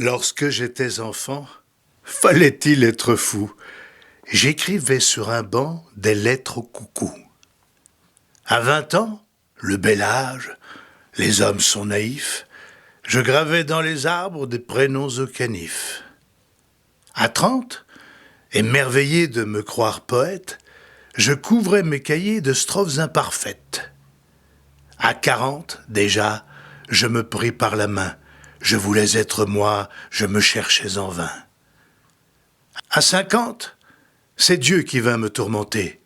Lorsque j'étais enfant, fallait-il être fou? J'écrivais sur un banc des lettres au coucou. À 20 ans, le bel âge, les hommes sont naïfs, je gravais dans les arbres des prénoms au canif. À 30, émerveillé de me croire poète, je couvrais mes cahiers de strophes imparfaites. À 40, déjà, je me pris par la main. Je voulais être moi, je me cherchais en vain. À 50, c'est Dieu qui vint me tourmenter.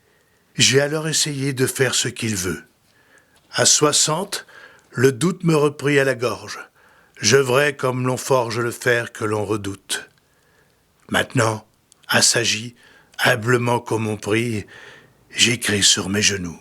J'ai alors essayé de faire ce qu'il veut. À 60, le doute me reprit à la gorge. J'œuvrais comme l'on forge le fer que l'on redoute. Maintenant, assagi, humblement comme on prie, j'écris sur mes genoux.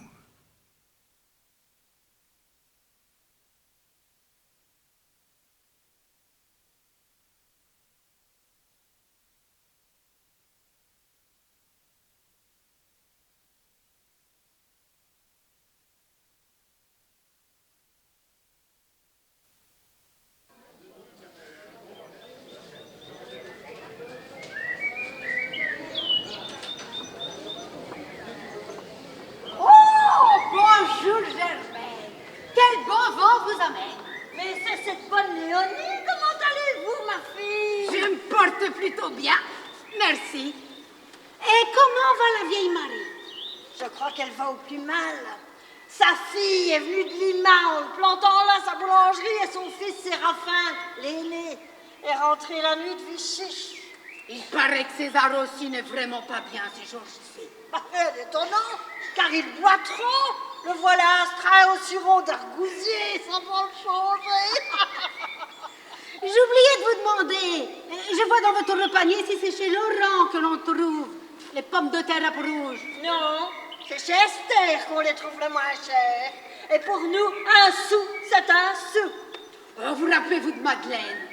Bonjour Germaine, quel bon vent vous amène. Mais c'est cette bonne Léonie, comment allez-vous ma fille? Je me porte plutôt bien, merci. Et comment va la vieille Marie? Je crois qu'elle va au plus mal. Sa fille est venue de Lima en plantant là sa boulangerie et son fils Séraphin, l'aîné, est rentré la nuit de Vichy. Il paraît que César aussi n'est vraiment pas bien ces jours-ci. C'est étonnant, car il boit trop. Le voilà astreint au sirop d'argousier, ça va le changer. J'oubliais de vous demander, je vois dans votre panier si c'est chez Laurent que l'on trouve les pommes de terre à peau rouge. Non, c'est chez Esther qu'on les trouve le moins chers. Et pour nous, un sou, c'est un sou. Oh, vous rappelez-vous de Madeleine?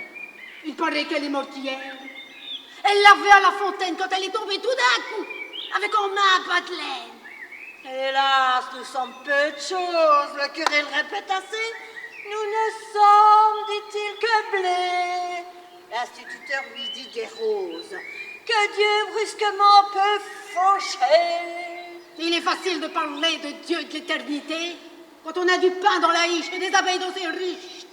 Il paraît qu'elle est morte hier. Elle l'avait à la fontaine quand elle est tombée tout d'un coup, avec en main un Madeleine. Hélas, nous sommes peu de choses, le curé le répète assez. Nous ne sommes, dit-il, que blés. L'instituteur lui dit des roses, que Dieu brusquement peut faucher. Il est facile de parler de Dieu et de l'éternité quand on a du pain dans la hiche et des abeilles dans ses riches.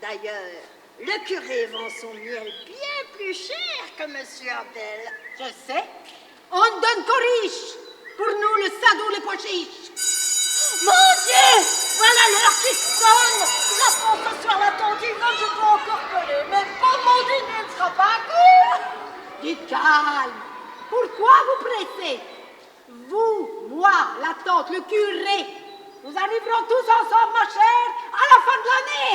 D'ailleurs, le curé vend son miel bien plus cher que Monsieur Abel. Je sais, on ne donne qu'aux riches. Pour nous, le sadou, les pois chiches. Mon Dieu, voilà l'heure qui sonne. J'apprends ce soir la tantine, donc je dois encore coller. Mais pour mon dîner ne sera pas court. Dites calme. Pourquoi vous pressez? Vous, moi, la tante, le curé, nous arriverons tous ensemble, ma chère, à la fin de l'année.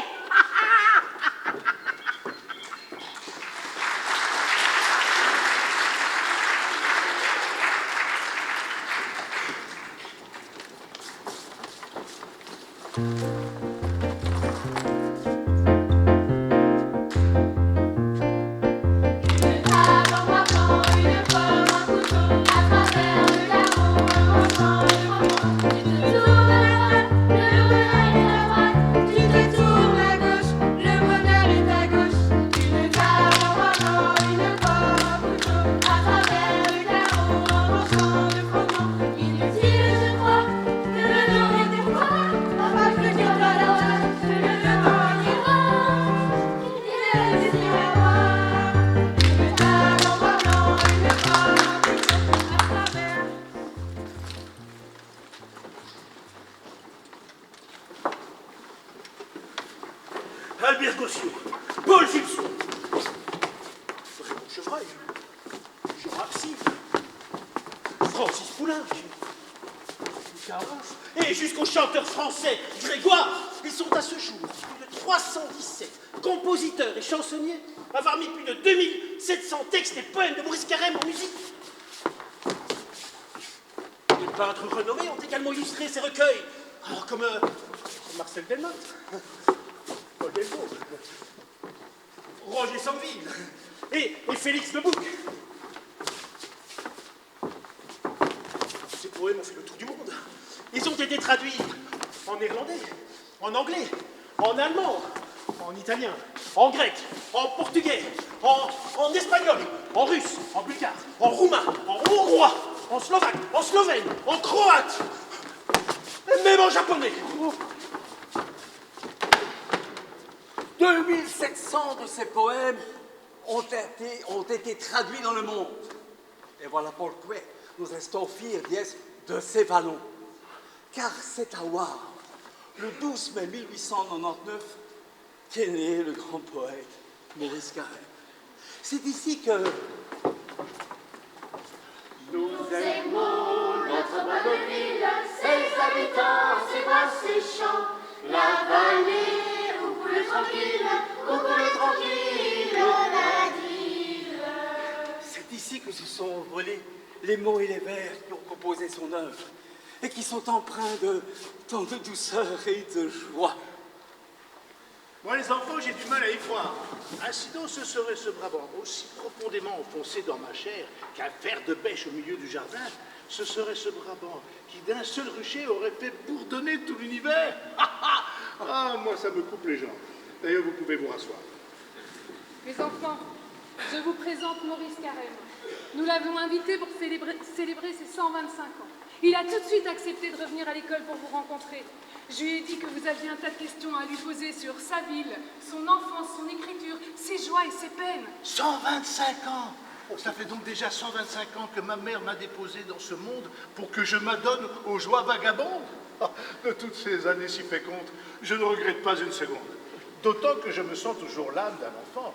Albert Gossiot, Paul Gibson, Raymond Chevreuil, Jean Rapsy, Francis Poulain, Carence, et jusqu'aux chanteurs français, Grégoire. Ils sont à ce jour plus de 317 compositeurs et chansonniers à avoir mis plus de 2700 textes et poèmes de Maurice Carême en musique. Des peintres renommés ont également illustré ces recueils, alors comme Marcel Delmotte, Paul Delvaux, Roger Sanville et Félix de Bouc. Ces poèmes ont fait le tour du monde. Ils ont été traduits en néerlandais, en anglais, en allemand, en italien, en grec, en portugais, en espagnol, en russe, en bulgare, en roumain, en hongrois, en slovaque, en slovène, en croate, et même en japonais. 2700 de ces poèmes ont été traduits dans le monde. Et voilà pourquoi nous restons fiers de ces vallons. Car c'est à Wavre, le 12 mai 1899, qu'est né le grand poète Maurice Carême. C'est ici que nous aimons notre bonne ville, ses habitants, ses voix, ses chants, la vallée où coule tranquille, la ville. C'est ici que se sont volés les mots et les vers qui ont composé son œuvre et qui sont empreints de tant de douceur et de joie. Moi, les enfants, j'ai du mal à y croire. Ainsi donc, ce serait ce Brabant aussi profondément enfoncé dans ma chair qu'un fer de bêche au milieu du jardin. Ce serait ce Brabant qui, d'un seul rucher, aurait fait bourdonner tout l'univers. Ah, moi, ça me coupe les jambes. D'ailleurs, vous pouvez vous rasseoir. Mes enfants, je vous présente Maurice Carême. Nous l'avons invité pour célébrer ses 125 ans. Il a tout de suite accepté de revenir à l'école pour vous rencontrer. Je lui ai dit que vous aviez un tas de questions à lui poser sur sa ville, son enfance, son écriture, ses joies et ses peines. 125 ans! Ça fait donc déjà 125 ans que ma mère m'a déposé dans ce monde pour que je m'adonne aux joies vagabondes. De toutes ces années si fécondes, je ne regrette pas une seconde. D'autant que je me sens toujours l'âme d'un enfant.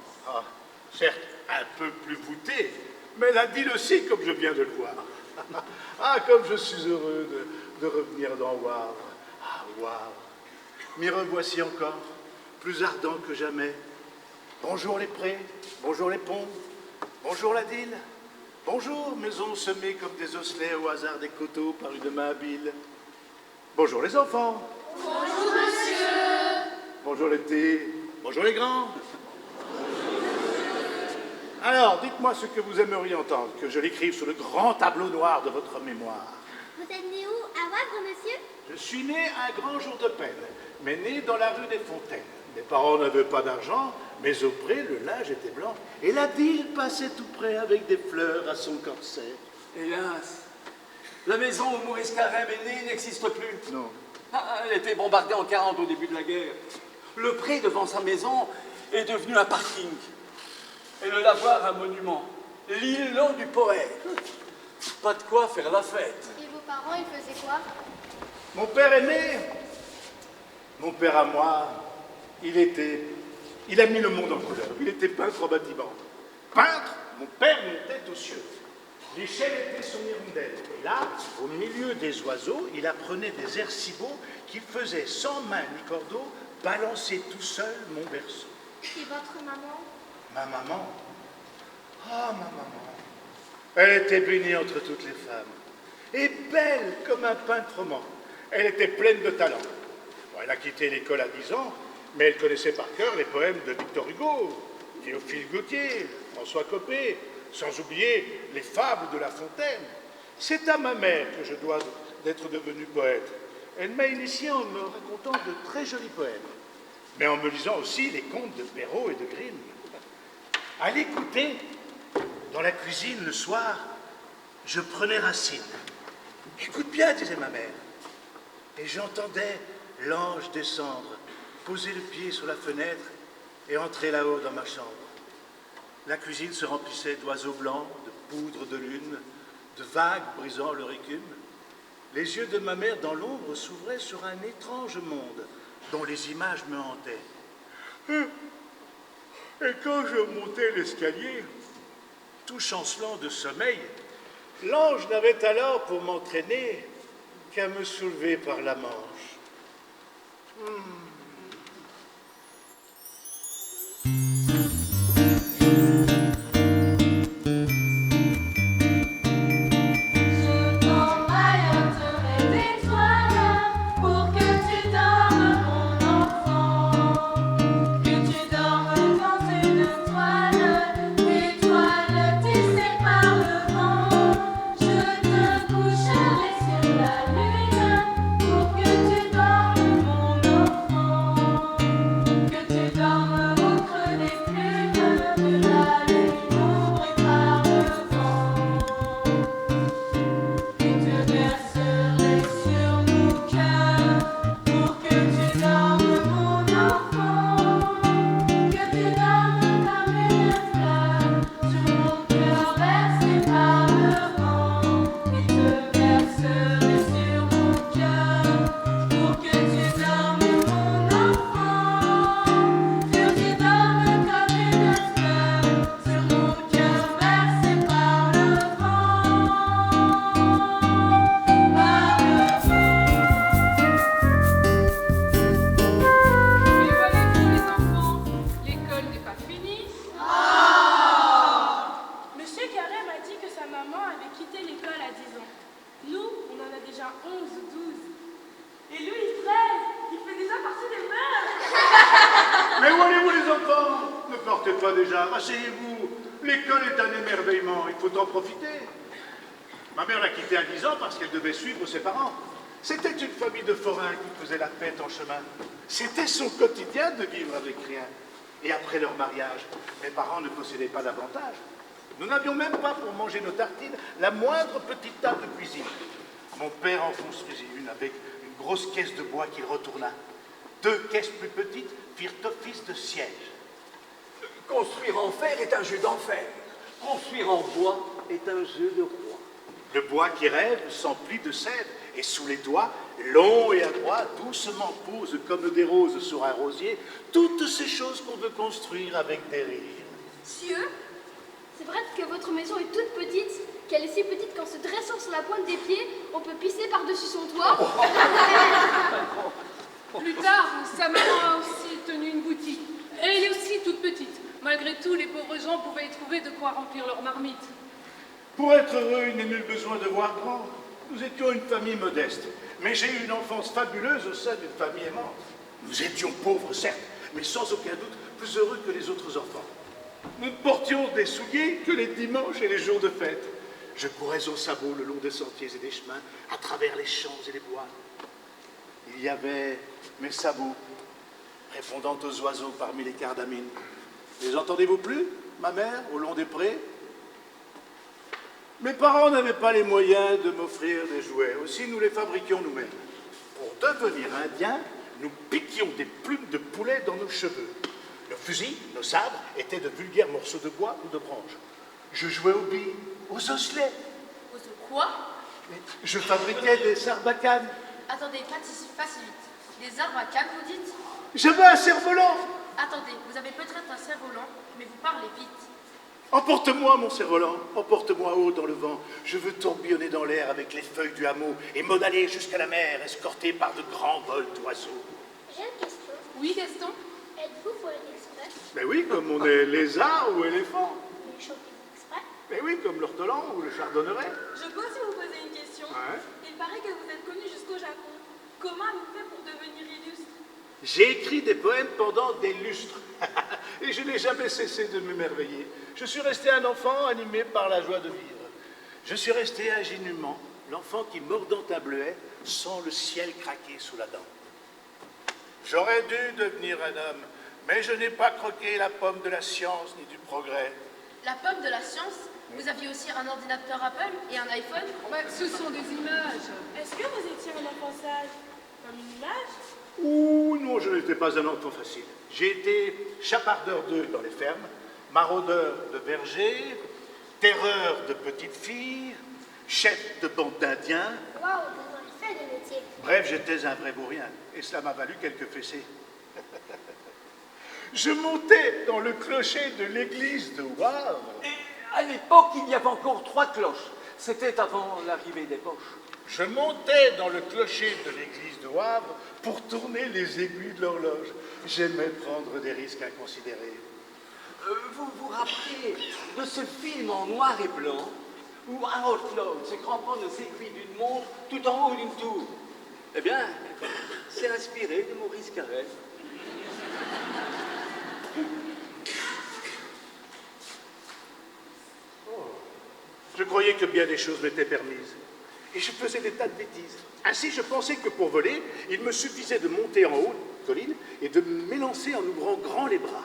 Certes, un peu plus voûté, mais la dit aussi comme je viens de le voir. Comme je suis heureux de revenir dans Wavre. Wavre. M'y revoici encore, plus ardent que jamais. Bonjour les prés, bonjour les ponts, bonjour la dîle, bonjour maisons semées comme des osselets au hasard des coteaux par une main habile. Bonjour les enfants. Bonjour monsieur. Bonjour les petits, bonjour les grands. Alors, dites-moi ce que vous aimeriez entendre, que je l'écrive sur le grand tableau noir de votre mémoire. Vous êtes né où? À Wavre, monsieur? Je suis né un grand jour de peine, mais né dans la rue des Fontaines. Mes parents n'avaient pas d'argent, mais au pré, le linge était blanc, et la dîle passait tout près avec des fleurs à son corset. Hélas, la maison où Maurice Carême est né n'existe plus. Non. Elle était bombardée en 40 au début de la guerre. Le pré devant sa maison est devenu un parking. Et le lavoir un monument. L'îlot du poète. Pas de quoi faire la fête. Et vos parents, ils faisaient quoi? Mon père aimé, mon père à moi, il a mis le monde en couleur. Il était peintre au bâtiment. Peintre, mon père montait aux cieux. L'échelle était son hirondelle. Et là, au milieu des oiseaux, il apprenait des airs si beaux qu'il faisait sans main ni cordeau balancer tout seul mon berceau. Et votre maman? Ma maman, ma maman, elle était bénie entre toutes les femmes, et belle comme un peintre roman. Elle était pleine de talent. Bon, elle a quitté l'école à 10 ans, mais elle connaissait par cœur les poèmes de Victor Hugo, Théophile Gautier, François Copé, sans oublier les fables de La Fontaine. C'est à ma mère que je dois d'être devenu poète. Elle m'a initié en me racontant de très jolis poèmes, mais en me lisant aussi les contes de Perrault et de Grimm. À l'écouter, dans la cuisine le soir, je prenais racine. Écoute bien, disait ma mère. Et j'entendais l'ange descendre, poser le pied sur la fenêtre et entrer là-haut dans ma chambre. La cuisine se remplissait d'oiseaux blancs, de poudre de lune, de vagues brisant leur écume. Les yeux de ma mère dans l'ombre s'ouvraient sur un étrange monde dont les images me hantaient. Et quand je montais l'escalier, tout chancelant de sommeil, l'ange n'avait alors pour m'entraîner qu'à me soulever par la manche. Coucherai sur la lune pour que tu dormes, mon enfant. déjà, asseyez-vous. L'école est un émerveillement, il faut en profiter. Ma mère l'a quittée à 10 ans parce qu'elle devait suivre ses parents. C'était une famille de forains qui faisait la fête en chemin. C'était son quotidien de vivre avec rien. Et après leur mariage, mes parents ne possédaient pas d'avantage. Nous n'avions même pas pour manger nos tartines la moindre petite table de cuisine. Mon père en construisit une avec une grosse caisse de bois qu'il retourna. 2 caisses plus petites firent office de siège. Construire en fer est un jeu d'enfer. Construire en bois est un jeu de roi. Le bois qui rêve s'emplit de sève, et sous les doigts, long et adroit, doucement posent comme des roses sur un rosier, toutes ces choses qu'on veut construire avec des rires. Monsieur, c'est vrai que votre maison est toute petite, qu'elle est si petite qu'en se dressant sur la pointe des pieds, on peut pisser par-dessus son toit. Plus tard, sa maman a aussi tenu une boutique. Et elle est aussi toute petite. Malgré tout, les pauvres gens pouvaient y trouver de quoi remplir leur marmite. Pour être heureux, il n'est nul besoin de voir grand. Nous étions une famille modeste, mais j'ai eu une enfance fabuleuse au sein d'une famille aimante. Nous étions pauvres, certes, mais sans aucun doute plus heureux que les autres enfants. Nous ne portions des souliers que les dimanches et les jours de fête. Je courais au sabot le long des sentiers et des chemins, à travers les champs et les bois. Il y avait mes sabots, répondant aux oiseaux parmi les cardamines. Les entendez-vous plus, ma mère, au long des prés? Mes parents n'avaient pas les moyens de m'offrir des jouets, aussi nous les fabriquions nous-mêmes. Pour devenir indiens, nous piquions des plumes de poulet dans nos cheveux. Nos fusils, nos sabres étaient de vulgaires morceaux de bois ou de branches. Je jouais aux billes, aux osselets. Aux quoi? Je fabriquais des sarbacanes. Attendez, pas si vite. Des arbres à canne, vous dites? J'avais un cerf-volant. Attendez, vous avez peut-être un cerf-volant, mais vous parlez vite. Emporte-moi, mon cerf-volant, emporte-moi haut dans le vent. Je veux tourbillonner dans l'air avec les feuilles du hameau et m'en aller jusqu'à la mer, escorté par de grands vols d'oiseaux. J'ai une question. Oui, Gaston? Êtes-vous Polar Express? Mais oui, comme on est lézard ou éléphant. Les Shopping Express? Mais oui, comme l'ortolan ou le chardonneret. Je peux aussi vous poser une question. Ouais. Il paraît que vous êtes connu jusqu'au Japon. Comment avez-vous fait pour devenir illustre? J'ai écrit des poèmes pendant des lustres. Et je n'ai jamais cessé de m'émerveiller. Je suis resté un enfant animé par la joie de vivre. Je suis resté ingénument l'enfant qui, mordant un bleuet, sent le ciel craquer sous la dent. J'aurais dû devenir un homme, mais je n'ai pas croqué la pomme de la science ni du progrès. La pomme de la science? Vous aviez aussi un ordinateur Apple et un iPhone? Ouais, ce sont des images. Est-ce que vous étiez un enfant sage? Comme une image? Ouh, non, je n'étais pas un enfant facile. J'ai été chapardeur d'œufs dans les fermes, maraudeur de vergers, terreur de petites filles, chef de bande d'Indiens. Waouh, vous en fait des métiers. Bref, j'étais un vrai bourrien, et cela m'a valu quelques fessées. Je montais dans le clocher de l'église de Wavre. Et à l'époque, il y avait encore 3 cloches. C'était avant l'arrivée des poches. Je montais dans le clocher de l'église de Wavre pour tourner les aiguilles de l'horloge. J'aimais prendre des risques inconsidérés. Vous vous rappelez de ce film en noir et blanc où Harold Cloud se crampant aux aiguilles d'une montre tout en haut d'une tour? Eh bien, c'est inspiré de Maurice Carrel. Je croyais que bien des choses m'étaient permises. Et je faisais des tas de bêtises. Ainsi, je pensais que pour voler, il me suffisait de monter en haut de colline et de m'élancer en ouvrant grand les bras.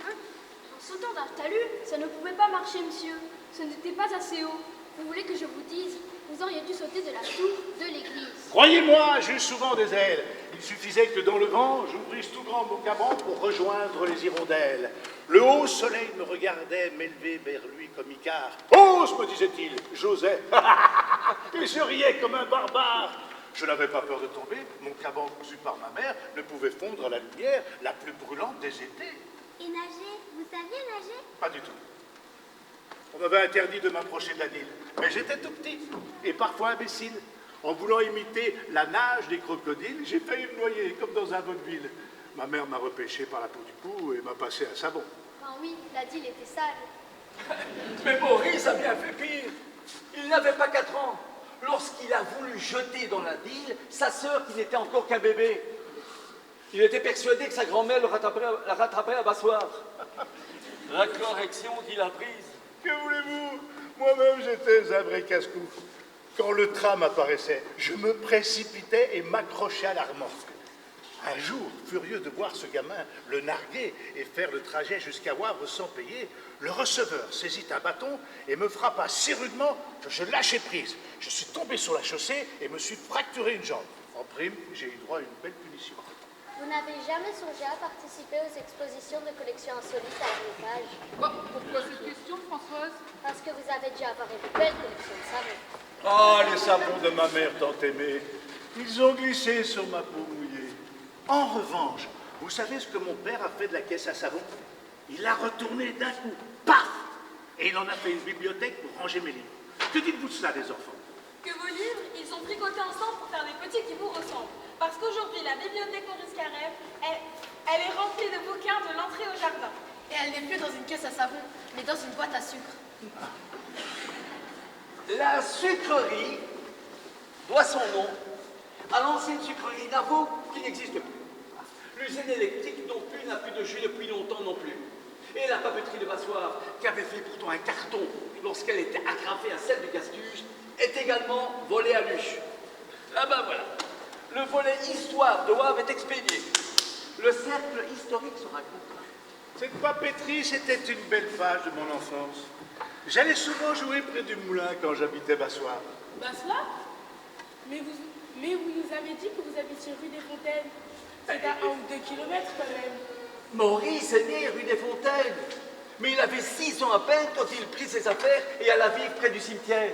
En sautant d'un talus, ça ne pouvait pas marcher, monsieur. Ce n'était pas assez haut. Vous voulez que je vous dise? Vous auriez dû sauter de la tour de l'église. Croyez-moi, j'ai souvent des ailes. Il suffisait que dans le vent, j'ouvrisse tout grand mon caban pour rejoindre les hirondelles. Le haut soleil me regardait m'élever vers lui comme Icare. Ose, me disait-il, j'osais. Et je riais comme un barbare. Je n'avais pas peur de tomber. Mon caban cousu par ma mère ne pouvait fondre à la lumière la plus brûlante des étés. Et nager? Vous saviez nager? Pas du tout. On m'avait interdit de m'approcher de la Nil. Mais j'étais tout petit et parfois imbécile. En voulant imiter la nage des crocodiles, j'ai failli me noyer, comme dans un vaudeville. Ma mère m'a repêché par la peau du cou et m'a passé un savon. Ah oui, la dîle était sale. Mais Maurice a bien fait pire. Il n'avait pas 4 ans lorsqu'il a voulu jeter dans la Nil sa sœur qui n'était encore qu'un bébé. Il était persuadé que sa grand-mère la rattraperait à Bassoir. La correction qu'il a prise. Que voulez-vous? Moi-même, j'étais un vrai casse-cou. Quand le tram apparaissait, je me précipitais et m'accrochais à la remorque. Un jour, furieux de voir ce gamin le narguer et faire le trajet jusqu'à Wavre sans payer, le receveur saisit un bâton et me frappa si rudement que je lâchai prise. Je suis tombé sur la chaussée et me suis fracturé une jambe. En prime, j'ai eu droit à une belle punition. Vous n'avez jamais songé à participer aux expositions de collections insolites à l'Ermitage? Bon, pourquoi cette question, Françoise? Parce que vous avez dû avoir une belle collection de savons. Ah, les savons de ma mère tant aimée, ils ont glissé sur ma peau mouillée. En revanche, vous savez ce que mon père a fait de la caisse à savon? Il l'a retournée d'un coup, paf! Et il en a fait une bibliothèque pour ranger mes livres. Que dites-vous de cela, les enfants? Que vos livres, ils sont tricotés ensemble pour faire des petits qui vous ressemblent. Parce qu'aujourd'hui, la bibliothèque Maurice Carême, elle est remplie de bouquins de l'entrée au jardin. Et elle n'est plus dans une caisse à savon, mais dans une boîte à sucre. La sucrerie doit son nom à l'ancienne sucrerie Navo qui n'existe plus. L'usine électrique non plus n'a plus de jus depuis longtemps non plus. Et la papeterie de Bassoir, qui avait fait pourtant un carton lorsqu'elle était agrafée à celle de Gastuge, est également volée à Luche. Ah ben voilà, le volet histoire de Wavre est expédié. Le cercle historique sera contraint. Cette papeterie, c'était une belle page de mon enfance. J'allais souvent jouer près du moulin quand j'habitais Bassoir. Bassoir? Mais vous nous avez dit que vous habitiez rue des Fontaines. C'est à 1 ou 2 kilomètres quand même. Maurice est né rue des Fontaines, mais il avait 6 ans à peine quand il prit ses affaires et alla vivre près du cimetière.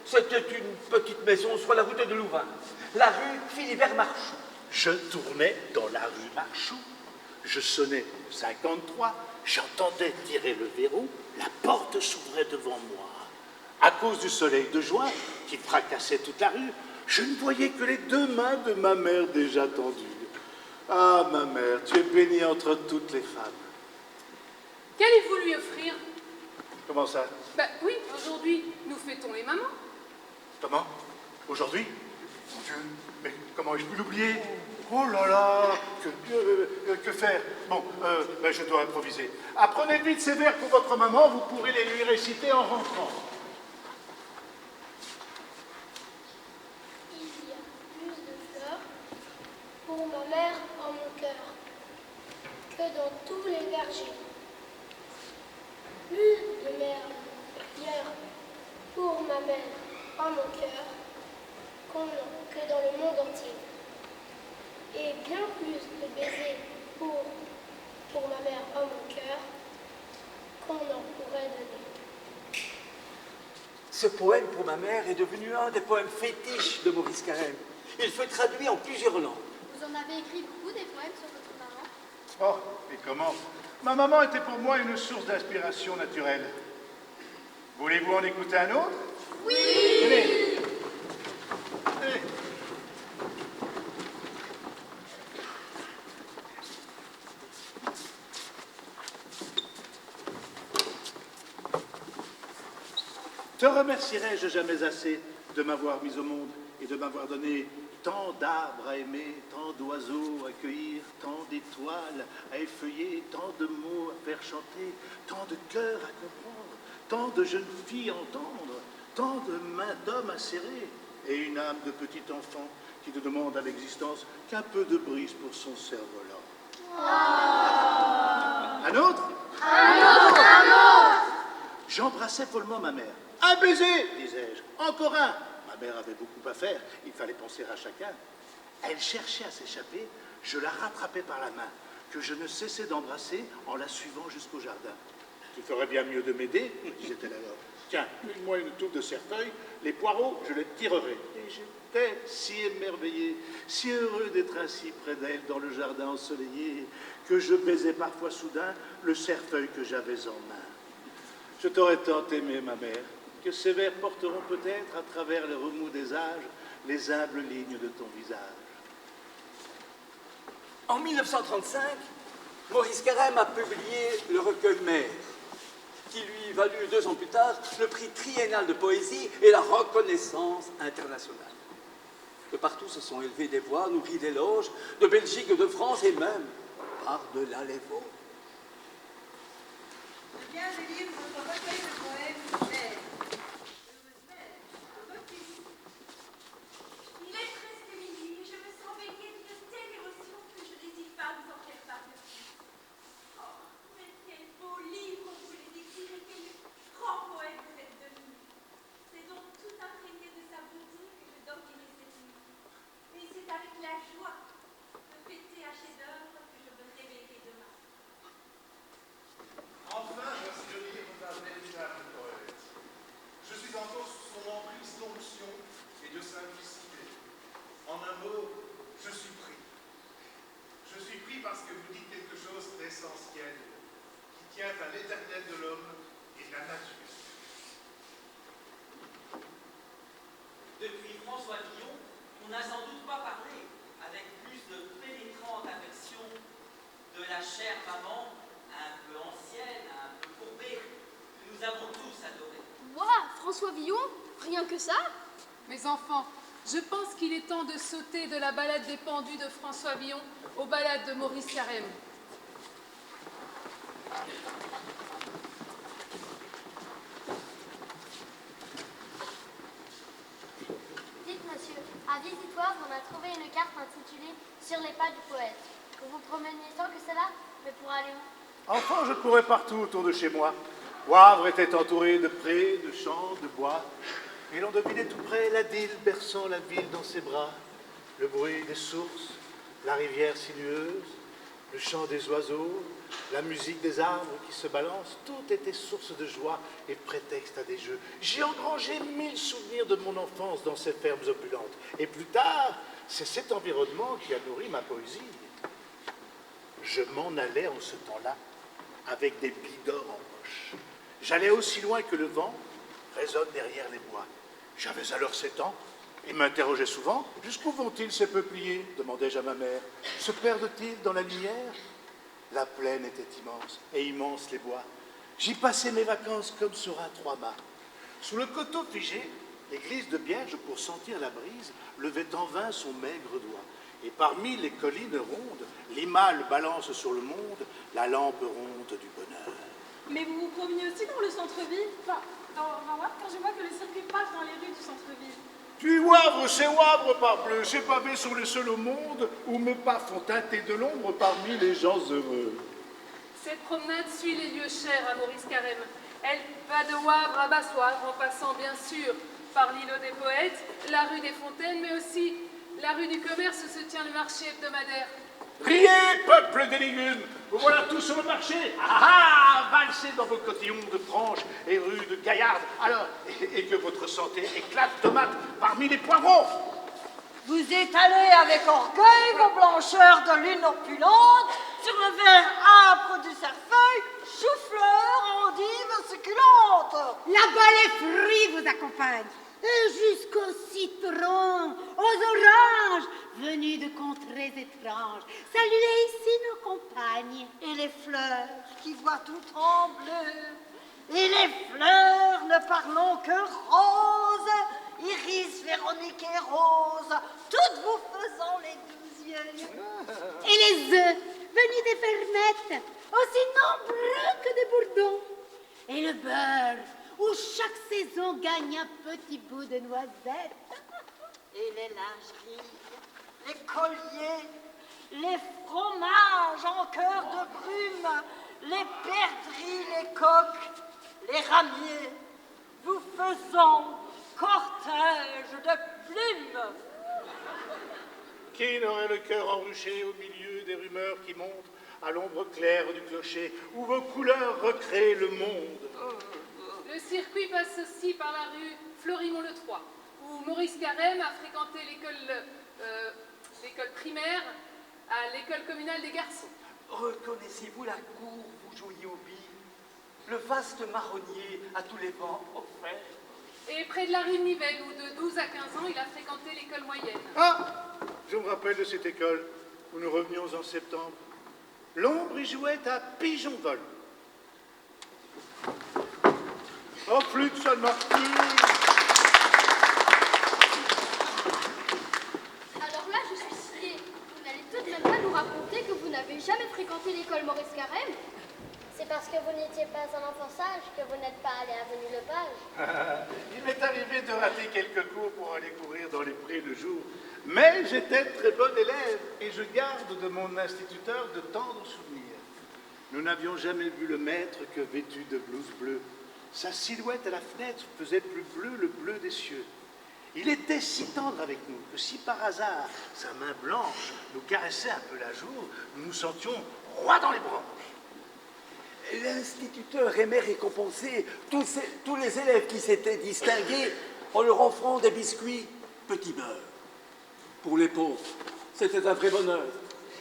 C'était une petite maison sur la route de Louvain, la rue Philibert Marchou. Je tournais dans la rue Marchou. Je sonnais au 53, j'entendais tirer le verrou, la porte s'ouvrait devant moi. À cause du soleil de juin qui fracassait toute la rue, je ne voyais que les 2 mains de ma mère déjà tendues. Ah, ma mère, tu es bénie entre toutes les femmes. Qu'allez-vous lui offrir? Comment ça? Ben oui, aujourd'hui, nous fêtons les mamans. Comment? Aujourd'hui? Mon Dieu, mais comment ai-je pu l'oublier? Oh là là, que faire? Bon, ben je dois improviser. Apprenez vite ces vers pour votre maman, vous pourrez les lui réciter en rentrant. Il y a plus de fleurs pour ma mère en mon cœur que dans tous les vergers. Plus de merveilleurs pour ma mère en mon cœur que dans le monde entier. Et bien plus de baisers pour ma mère en mon cœur qu'on en pourrait donner. Ce poème pour ma mère est devenu un des poèmes fétiches de Maurice Carême. Il fut traduit en plusieurs langues. Vous en avez écrit beaucoup des poèmes sur votre maman? Oh, et comment? Ma maman était pour moi une source d'inspiration naturelle. Voulez-vous en écouter un autre? Oui! Tenez. Te remercierai-je jamais assez de m'avoir mis au monde et de m'avoir donné tant d'arbres à aimer, tant d'oiseaux à cueillir, tant d'étoiles à effeuiller, tant de mots à faire chanter, tant de cœurs à comprendre, tant de jeunes filles à entendre, tant de mains d'hommes à serrer, et une âme de petit enfant qui ne demande à l'existence qu'un peu de brise pour son cerf-volant. Un autre? J'embrassais follement ma mère. Un baiser, disais-je. Encore un. Ma mère avait beaucoup à faire. Il fallait penser à chacun. Elle cherchait à s'échapper. Je la rattrapais par la main, que je ne cessais d'embrasser en la suivant jusqu'au jardin. Tu ferais bien mieux de m'aider, me disait-elle alors. Tiens, une-moi une touffe de cerfeuil. Les poireaux, je les tirerai. Et j'étais si émerveillé, si heureux d'être ainsi près d'elle dans le jardin ensoleillé, que je baisais parfois soudain le cerfeuil que j'avais en main. Je t'aurais tant aimé, ma mère, que ces vers porteront peut-être à travers les remous des âges les humbles lignes de ton visage. En 1935, Maurice Carême a publié le recueil Mère, qui lui valut 2 ans plus tard le prix triennal de poésie et la reconnaissance internationale. De partout se sont élevées des voix nourries d'éloges, de Belgique, de France et même par-delà les vaux. Je viens de lire votre recueil de poèmes Mère. Il est presque midi et je me sens baignée d'une telle émotion que je n'hésite pas à vous en faire part de plus. Oh, mais quel beau livre vous voulez écrire et quel grand poème vous êtes devenu. C'est donc tout imprégné de sa beauté que je dormirai cette nuit. Et c'est avec la joie de fêter un chef-d'œuvre que je me réveillerai demain. Enfin, voici le livre d'un véritable poète. Je suis encore sous son emprise d'onction et de simplicité. En un mot, je suis pris. Je suis pris parce que vous dites quelque chose d'essentiel, qui tient à l'éternel de l'homme et de la nature. Depuis François Villon, on n'a sans doute pas parlé avec plus de pénétrante affection de la chère maman, un peu ancienne, un peu courbée, que nous avons tous adorée. Moi, François Villon, rien que ça? Mes enfants, je pense qu'il est temps de sauter de la balade des pendus de François Villon aux balades de Maurice Carême. Dites, monsieur, à Visitoire, on a trouvé une carte intitulée Sur les pas du poète. Vous vous promeniez tant que cela, mais pour aller où? Enfant, je courais partout autour de chez moi. Wavre était entouré de prés, de champs, de bois. Et l'on devinait tout près la Dyle berçant la ville dans ses bras, le bruit des sources, la rivière sinueuse, le chant des oiseaux, la musique des arbres qui se balancent, tout était source de joie et prétexte à des jeux. J'ai engrangé 1000 souvenirs de mon enfance dans ces fermes opulentes. Et plus tard, c'est cet environnement qui a nourri ma poésie. Je m'en allais en ce temps-là avec des billes d'or en poche. J'allais aussi loin que le vent résonne derrière les bois. J'avais alors 7 ans et m'interrogeais souvent. Jusqu'où vont-ils ces peupliers? Demandais-je à ma mère. Se perdent-ils dans la lumière? La plaine était immense et immenses les bois. J'y passais mes vacances comme sur un 3-mâts. Sous le coteau figé, l'église de Bierge, pour sentir la brise, levait en vain son maigre doigt. Et parmi les collines rondes, l'imale balance sur le monde la lampe ronde du bonheur. Mais vous vous promenez aussi dans le centre-ville? Enfin, dans Wavre, car je vois que le circuit passe dans les rues du centre-ville. Puis Wavre, c'est Wavre, parbleu. Ces pavés sont les seuls au monde où mes pas font teinter de l'ombre parmi les gens heureux. Cette promenade suit les lieux chers à Maurice Carême. Elle va de Wavre à Basse-Wavre, en passant bien sûr par l'îlot des poètes, la rue des Fontaines, mais aussi la rue du commerce où se tient le marché hebdomadaire. Riez, peuple des légumes! Vous voilà tous sur le marché! Ah ah! Valsez dans vos cotillons de franches et rues de gaillardes, alors, et que votre santé éclate tomate parmi les poivrons! Vous étalez avec orgueil vos blancheurs de lune opulente sur le verre âpre du cerfeuil, chou-fleur, endive, succulente. Là-bas, les fruits vous accompagnent. Et jusqu'aux citrons, aux oranges, venus de contrées étranges. Saluez ici nos compagnes. Et les fleurs qui voient tout en bleu. Et les fleurs, ne parlons que roses, iris, Véronique et Rose, toutes vous faisant les 12 yeux. Et les œufs, venus des fermettes, aussi nombreux que des bourdons. Et le beurre, où chaque saison gagne un petit bout de noisette. Et les lingeries, les colliers, les fromages en cœur de brume, les perdrix, les coques, les ramiers, vous faisant cortège de plumes. Qui n'aurait le cœur enruché au milieu des rumeurs qui montent à l'ombre claire du clocher, où vos couleurs recréent le monde? Le circuit passe aussi par la rue Florimond-le-Troy, où Maurice Carême a fréquenté l'école primaire à l'école communale des garçons. Reconnaissez-vous la cour où vous jouiez aux billes? Le vaste marronnier à tous les vents offert? Et près de la rue de Nivelles, où de 12 à 15 ans, il a fréquenté l'école moyenne. Ah! Je me rappelle de cette école où nous revenions en septembre. L'ombre y jouait à pigeon-vol. Oh, flûte, ça ne marche plus. Alors là, je suis sciée. Vous n'allez tout de même pas nous raconter que vous n'avez jamais fréquenté l'école Maurice Carême? C'est parce que que vous n'étiez pas un enfant sage que vous n'êtes pas allé à Venue-le-Page. Il m'est arrivé de rater quelques cours pour aller courir dans les prés le jour, mais j'étais très bon élève et je garde de mon instituteur de tendres souvenirs. Nous n'avions jamais vu le maître que vêtu de blouse bleue. Sa silhouette à la fenêtre faisait plus bleu le bleu des cieux. Il était si tendre avec nous que si par hasard sa main blanche nous caressait un peu la joue, nous nous sentions rois dans les branches. L'instituteur aimait récompenser tous les élèves qui s'étaient distingués en leur offrant des biscuits petit beurre. Pour les pauvres, c'était un vrai bonheur.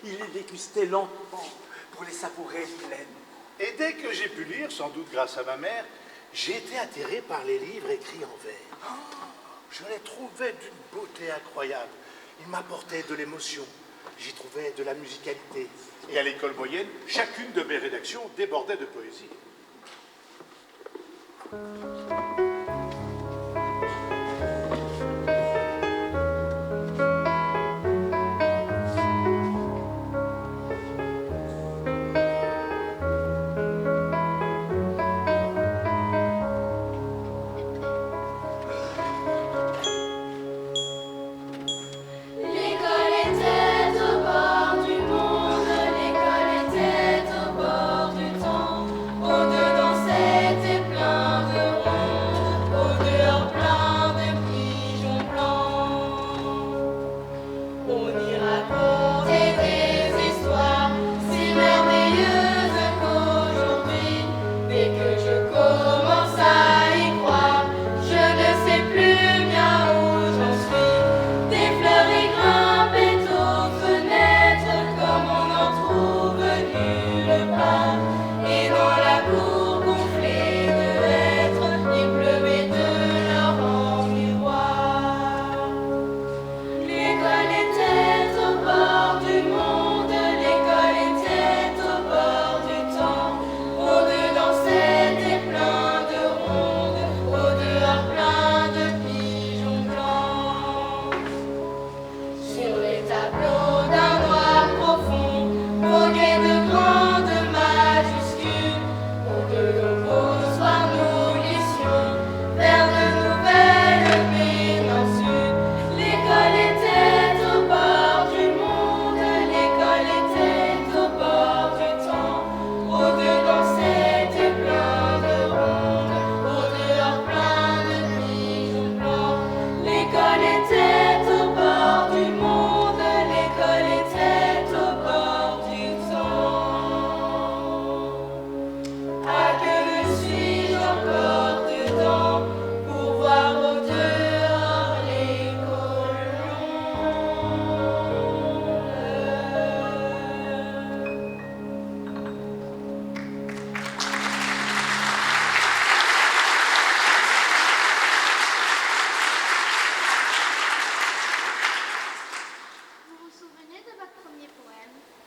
Il les dégustait lentement pour les savourer pleinement. Et dès que j'ai pu lire, sans doute grâce à ma mère, j'ai été atterré par les livres écrits en vers. Je les trouvais d'une beauté incroyable. Ils m'apportaient de l'émotion. J'y trouvais de la musicalité. Et à l'école moyenne, chacune de mes rédactions débordait de poésie.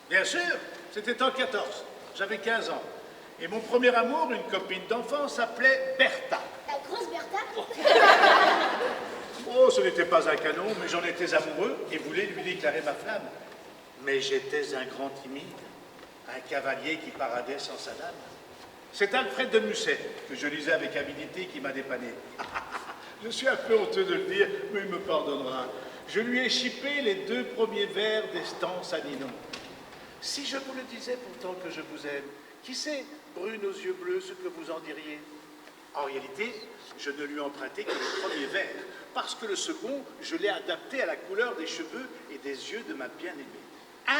Bien sûr, c'était en 14. J'avais 15 ans. Et mon premier amour, une copine d'enfance, s'appelait Bertha. La grosse Bertha? Oh, ce n'était pas un canon, mais j'en étais amoureux et voulais lui déclarer ma flamme. Mais j'étais un grand timide, un cavalier qui paradait sans sa dame. C'est Alfred de Musset, que je lisais avec avidité, qui m'a dépanné. Je suis un peu honteux de le dire, mais il me pardonnera. Je lui ai chippé les 2 premiers vers d'Estance à Ninon. Si je vous le disais pourtant que je vous aime, qui sait, brune aux yeux bleus, ce que vous en diriez? En réalité, je ne lui empruntais que le premier vers, parce que le second, je l'ai adapté à la couleur des cheveux et des yeux de ma bien-aimée.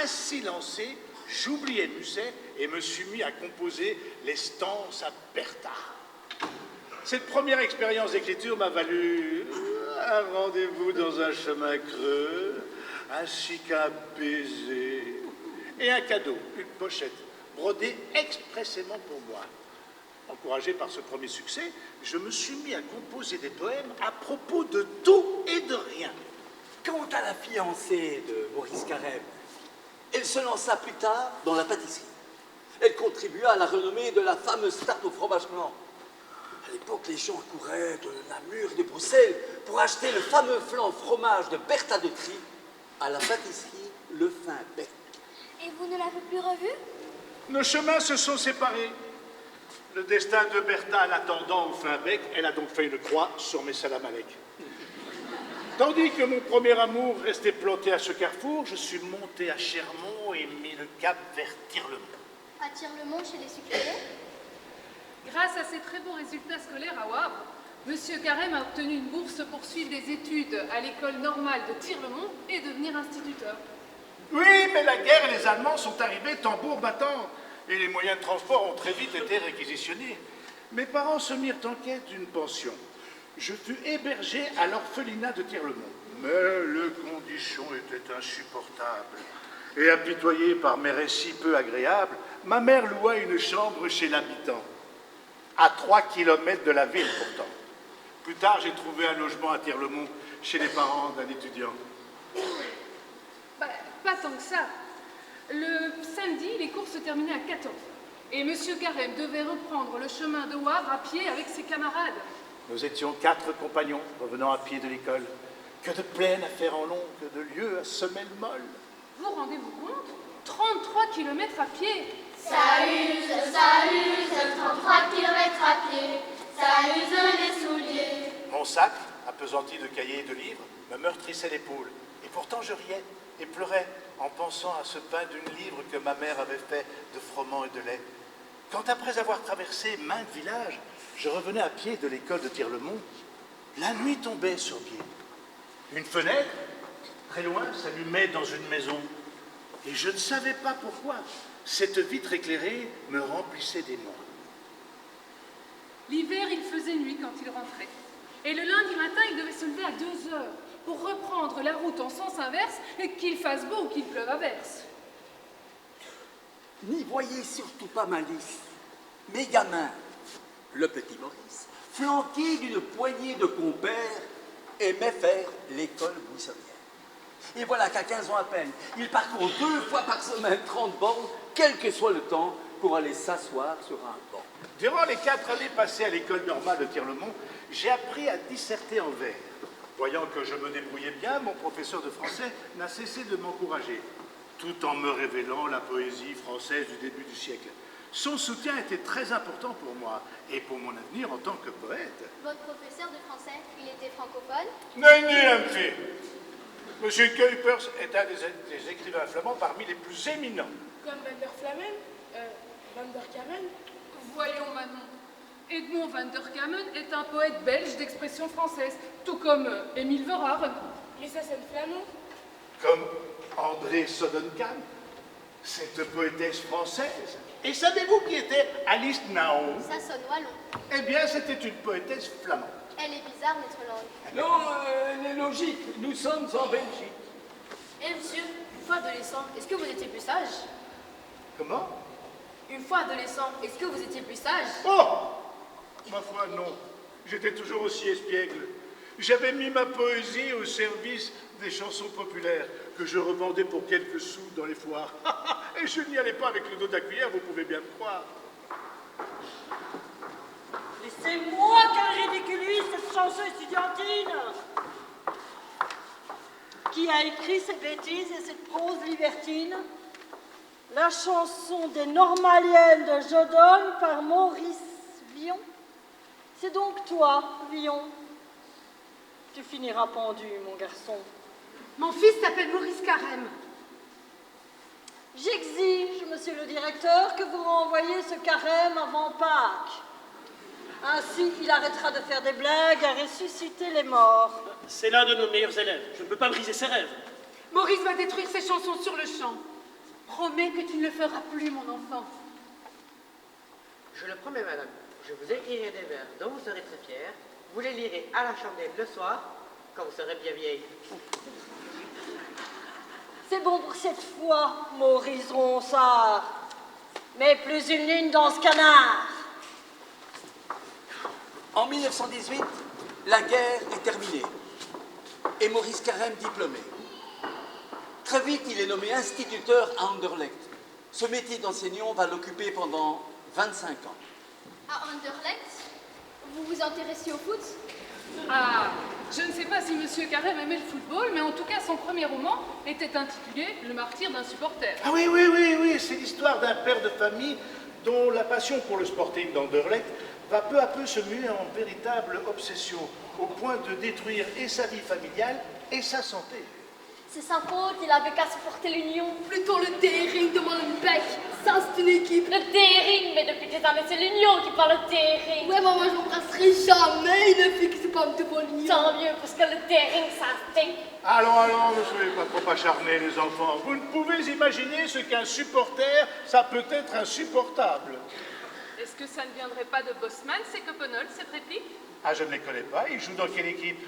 Ainsi lancé, j'oubliais Musset et me suis mis à composer les stances à Bertha. Cette première expérience d'écriture m'a valu un rendez-vous dans un chemin creux, ainsi qu'un baiser et un cadeau, une pochette, brodée expressément pour moi. Encouragé par ce premier succès, je me suis mis à composer des poèmes à propos de tout et de rien. Quant à la fiancée de Maurice Carême, elle se lança plus tard dans la pâtisserie. Elle contribua à la renommée de la fameuse tarte au fromage blanc. À l'époque, les gens couraient de Namur et de Bruxelles pour acheter le fameux flan fromage de Bertha de Trie à la pâtisserie Le Fin Bec. Et vous ne l'avez plus revu? Nos chemins se sont séparés. Le destin de Bertha l'attendant au fin bec, elle a donc fait une croix sur mes salamalek. Tandis que mon premier amour restait planté à ce carrefour, je suis monté à Chermont et mis le cap vers Tirlemont. À Tirlemont, chez les sucriers? Grâce à ses très bons résultats scolaires à Wavre, Monsieur Carême a obtenu une bourse pour suivre des études à l'école normale de Tirlemont et devenir instituteur. Oui, mais la guerre et les Allemands sont arrivés tambour battant, et les moyens de transport ont très vite été réquisitionnés. Mes parents se mirent en quête d'une pension. Je fus hébergé à l'orphelinat de Tirlemont. Mais les conditions étaient insupportables. Et apitoyé par mes récits peu agréables, ma mère loua une chambre chez l'habitant. À 3 kilomètres de la ville, pourtant. Plus tard, j'ai trouvé un logement à Tirlemont, chez les parents d'un étudiant. Bah, pas tant que ça. Le samedi, les cours se terminaient à 14h. Et Monsieur Carême devait reprendre le chemin de Wavre à pied avec ses camarades. Nous étions 4 compagnons revenant à pied de l'école. Que de plaines à faire en long, que de lieux à semelle molle. Vous rendez-vous compte? 33 km à pied. Ça use, 33 km à pied, ça use les souliers. Mon sac, appesanti de cahiers et de livres, me meurtrissait l'épaule. Et pourtant je riais et pleurais en pensant à ce pain d'une livre que ma mère avait fait de froment et de lait. Quand après avoir traversé maintes villages, je revenais à pied de l'école de Tirlemont, la nuit tombait sur pied. Une fenêtre, très loin, s'allumait dans une maison. Et je ne savais pas pourquoi. Cette vitre éclairée me remplissait d'émoi. L'hiver, il faisait nuit quand il rentrait. Et le lundi matin, il devait se lever à 2h pour reprendre la route en sens inverse et qu'il fasse beau ou qu'il pleuve à verse. N'y voyez surtout pas malice. Mes gamins, le petit Maurice, flanqué d'une poignée de compères, aimait faire l'école buissonnière. Et voilà qu'à 15 ans à peine, il parcourt 2 fois par semaine 30 bornes, quel que soit le temps, pour aller s'asseoir sur un banc. Durant les 4 années passées à l'école normale de Tirlemont, j'ai appris à disserter en vers. Voyant que je me débrouillais bien, mon professeur de français n'a cessé de m'encourager, tout en me révélant la poésie française du début du siècle. Son soutien était très important pour moi et pour mon avenir en tant que poète. Votre professeur de français, il était francophone? Nenni, Monsieur Kuipers est un des écrivains flamands parmi les plus éminents. Comme Van der Flamen, Van der Kamen. Voyons, Manon. Edmond Van der Kamen est un poète belge d'expression française, tout comme Émile Verhaeren. Mais ça sonne flamand. Comme André Soduncan, cette poétesse française. Et savez-vous qui était Alice Naon? Ça sonne wallon. Eh bien, c'était une poétesse flamande. Elle est bizarre, notre langue. Non, elle est logique, nous sommes en Belgique. Eh monsieur, une fois adolescent, est-ce que vous étiez plus sage? Comment? Une fois adolescent, est-ce que vous étiez plus sage? Oh! Ma foi, non. J'étais toujours aussi espiègle. J'avais mis ma poésie au service des chansons populaires que je revendais pour quelques sous dans les foires. Et je n'y allais pas avec le dos de la cuillère, vous pouvez bien me croire. Laissez-moi qu'elle ridiculise cette chanson estudiantine. Qui a écrit ces bêtises et cette prose libertine? La chanson des Normaliennes de Jodonne par Maurice Villon. C'est donc toi, Villon. Tu finiras pendu, mon garçon. Mon fils s'appelle Maurice Carême. J'exige, monsieur le directeur, que vous renvoyiez ce Carême avant Pâques. Ainsi, il arrêtera de faire des blagues à ressusciter les morts. C'est l'un de nos meilleurs élèves. Je ne peux pas briser ses rêves. Maurice va détruire ses chansons sur le champ. Promets que tu ne le feras plus, mon enfant. Je le promets, madame. Je vous écrirai des vers dont vous serez très fiers. Vous les lirez à la chandelle le soir, quand vous serez bien vieille. C'est bon pour cette fois, Maurice Ronsard. Mais plus une ligne dans ce canard. En 1918, la guerre est terminée et Maurice Carême diplômé. Très vite, il est nommé instituteur à Anderlecht. Ce métier d'enseignant va l'occuper pendant 25 ans. À Anderlecht, vous vous intéressez au foot? Ah, je ne sais pas si Monsieur Carême aimait le football, mais en tout cas, son premier roman était intitulé « Le martyr d'un supporter ». Ah oui, c'est l'histoire d'un père de famille dont la passion pour le sporting d'Anderlecht va peu à peu se muer en véritable obsession, au point de détruire et sa vie familiale et sa santé. C'est sa faute, il avait qu'à supporter l'Union. Plutôt le Téhéring de Molenbeek. Ça, c'est une équipe. Le Téhéring, mais depuis des années, c'est l'Union qui parle de Téhéring. Ouais, moi, j'embrasserai jamais une fille qui se parle de l'Union. Tant mieux, parce que le Téhéring, ça stinque. Allons, ne soyez pas trop acharnés, les enfants. Vous ne pouvez imaginer ce qu'un supporter, ça peut être insupportable. Est-ce que ça ne viendrait pas de Bosman, ces Copenol, cette réplique? Ah, je ne les connais pas. Ils jouent dans quelle équipe?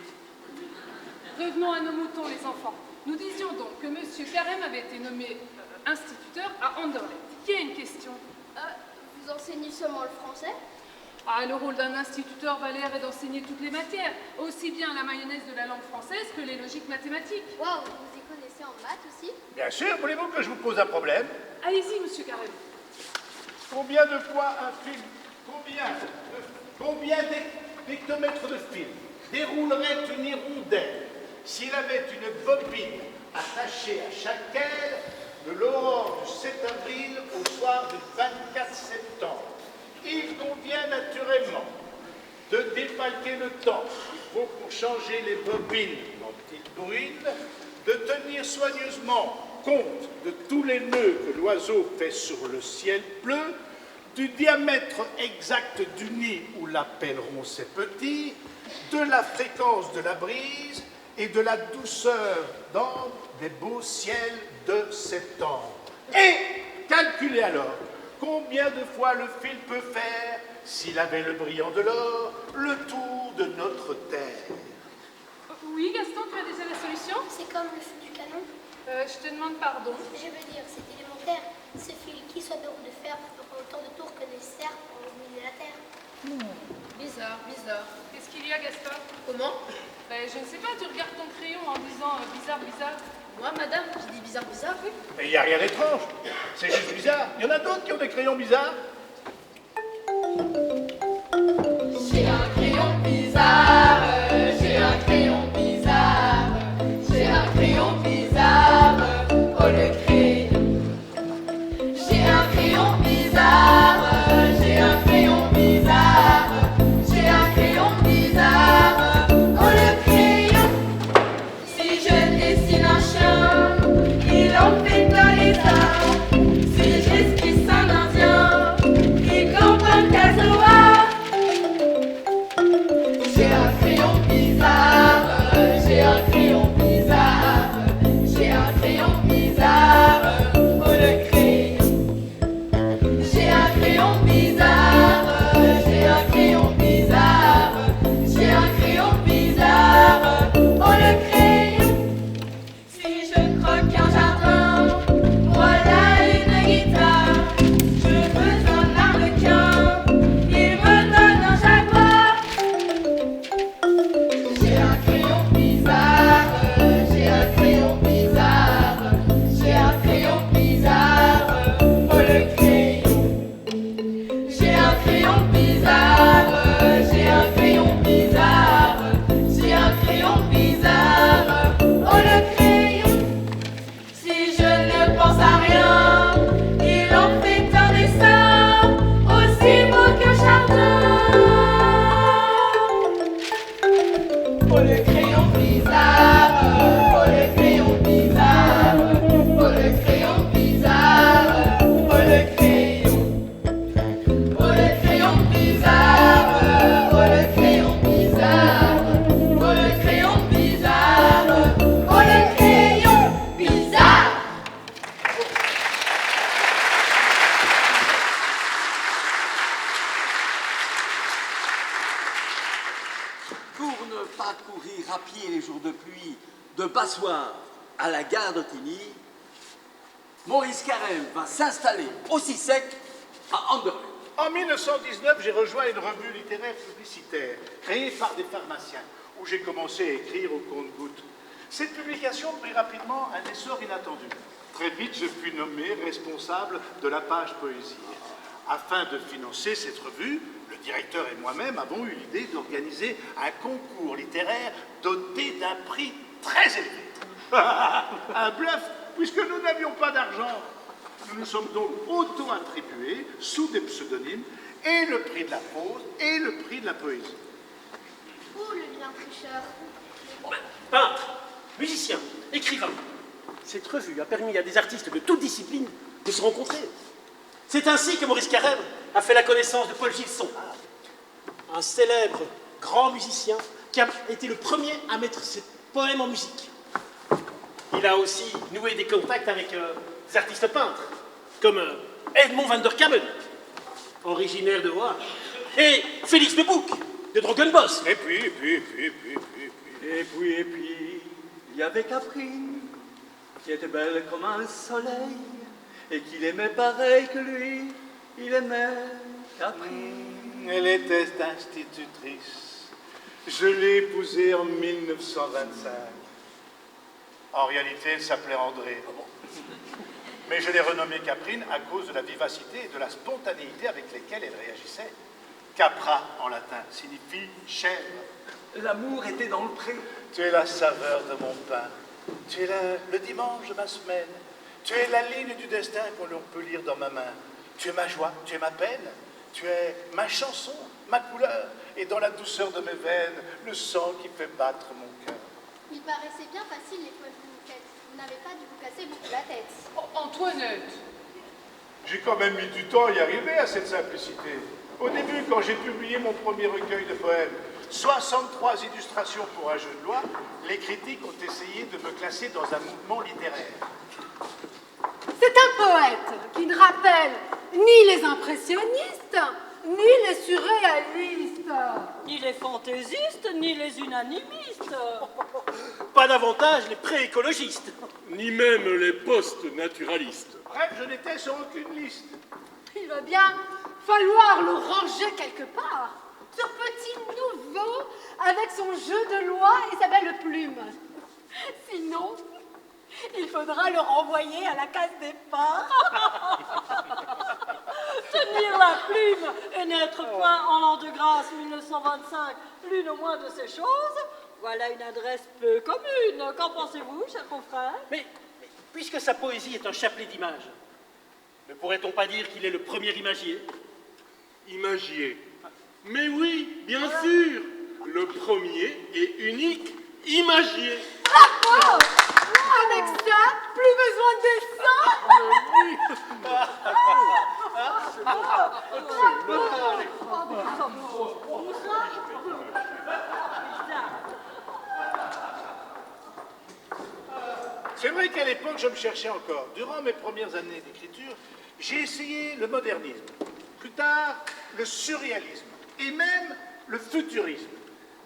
Revenons à nos moutons, les enfants. Nous disions donc que M. Carême avait été nommé instituteur à Anderlecht. Qui a une question? Vous enseignez seulement le français? Ah, le rôle d'un instituteur, Valère, est d'enseigner toutes les matières, aussi bien la mayonnaise de la langue française que les logiques mathématiques. Waouh, vous y connaissez en maths aussi? Bien sûr, voulez-vous que je vous pose un problème? Allez-y, M. Carême. Combien de fois un film, combien d'hectomètres de film déroulerait une hirondelle s'il avait une bobine attachée à chaque aile de l'aurore du 7 avril au soir du 24 septembre? Il convient naturellement de défalquer le temps qu'il faut pour changer les bobines quand ils brûlent, de tenir soigneusement compte de tous les nœuds que l'oiseau fait sur le ciel bleu, du diamètre exact du nid où l'appelleront ses petits, de la fréquence de la brise et de la douceur d'ambre des beaux ciels de septembre. Et calculez alors combien de fois le fil peut faire, s'il avait le brillant de l'or, le tour de notre terre. Oui, Gaston, tu as déjà la solution? C'est comme le feu du canon. Je te demande pardon. Je veux dire, c'est élémentaire. Ce fil qui soit de roue de fer fera autant de tours que nécessaire pour illuminer la terre. Bizarre. Qu'est-ce qu'il y a, Gaston? Comment? Ben, je ne sais pas, tu regardes ton crayon en disant bizarre. Moi, madame, je dis bizarre, oui. Mais il n'y a rien d'étrange, c'est juste bizarre. Il y en a d'autres qui ont des crayons bizarres. J'ai un crayon bizarre, j'ai un crayon bizarre, j'ai un crayon bizarre, oh le crayon. J'ai un crayon bizarre, j'ai un crayon bizarre, j'ai un crayon bizarre, oh le crayon. Si je dessine un chien, il en fait plein les arts. Si j'esquisse un indien, il campe un casoar. J'ai un crayon bizarre, j'ai un crayon bizarre, j'ai un crayon bizarre, oh le crayon. J'ai un crayon bizarre, j'ai un crayon bizarre, j'ai un crayon bizarre, oh le crayon. Si je croque un jardin, voilà une guitare. Je veux un arlequin, il me donne un jaguar. J'ai un crayon bizarre, j'ai un crayon bizarre, j'ai un crayon bizarre, oh le crayon. J'ai un crayon bizarre, j'ai un crayon bizarre, j'ai un crayon bizarre, oh le crayon. Si je ne pense à rien, il en fait un dessin aussi beau qu'un jardin. Oh le crayon bizarre, oh le crayon bizarre, oh le crayon bizarre, oh le crayon. Oh le crayon bizarre, oh le crayon bizarre, oh le crayon bizarre, oh le crayon bizarre. Pour ne pas courir à pied les jours de pluie, de Passoire à la gare d'Ottigny, Maurice Carême va s'installer aussi sec à Anderlecht. En 1919, j'ai rejoint une revue littéraire publicitaire créée par des pharmaciens, où j'ai commencé à écrire au compte-gouttes. Cette publication prit rapidement un essor inattendu. Très vite, je fus nommé responsable de la page poésie. Afin de financer cette revue, le directeur et moi-même avons eu l'idée d'organiser un concours littéraire doté d'un prix très élevé. Un bluff, puisque nous n'avions pas d'argent. Nous nous sommes donc auto-attribués, sous des pseudonymes, et le prix de la prose et le prix de la poésie. Où le vilain tricheur? Peintre, musicien, écrivain. Cette revue a permis à des artistes de toute discipline de se rencontrer. C'est ainsi que Maurice Carême a fait la connaissance de Paul Gilson, un célèbre grand musicien qui a été le premier à mettre ses poèmes en musique. Il a aussi noué des contacts avec des artistes peintres, comme Edmond van der Kammen, originaire de Hoorn, et Félix de Bouc, de Drogenbos. Et puis, il y avait Caprine, qui était belle comme un soleil, et qu'il aimait pareil que lui, il aimait Caprine. Elle était institutrice. Je l'ai épousée en 1925. En réalité, elle s'appelait André. Mais je l'ai renommée Caprine à cause de la vivacité et de la spontanéité avec lesquelles elle réagissait. Capra, en latin, signifie chèvre. L'amour était dans le pré. Tu es la saveur de mon pain. Tu es le dimanche de ma semaine. Tu es la ligne du destin qu'on peut lire dans ma main. Tu es ma joie, tu es ma peine. Tu es ma chanson, ma couleur. Et dans la douceur de mes veines, le sang qui fait battre mon cœur. Il paraissait bien facile les poèmes que vous faites. Vous n'avez pas dû vous casser beaucoup la tête. Oh, Antoinette! J'ai quand même mis du temps à y arriver à cette simplicité. Au début, quand j'ai publié mon premier recueil de poèmes, 63 illustrations pour un jeu de loi, les critiques ont essayé de me classer dans un mouvement littéraire. C'est un poète qui ne rappelle ni les impressionnistes, ni les surréalistes. Ni les fantaisistes, ni les unanimistes. Pas davantage les pré-écologistes. Ni même les post-naturalistes. Bref, je n'étais sur aucune liste. Il va bien falloir le ranger quelque part. Ce petit nouveau avec son jeu de loi et sa belle plume. Sinon, il faudra le renvoyer à la case départ. Tenir la plume et n'être point en l'an de grâce 1925 l'une au moins de ces choses, voilà une adresse peu commune. Qu'en pensez-vous, cher confrère? Mais puisque sa poésie est un chapelet d'images, ne pourrait-on pas dire qu'il est le premier imagier? Imagier. Mais oui, bien sûr, le premier et unique imagier. Bravo! Avec ça, plus besoin de dessin. C'est vrai qu'à l'époque, je me cherchais encore. Durant mes premières années d'écriture, j'ai essayé le modernisme. Plus tard, le surréalisme. Et même le futurisme.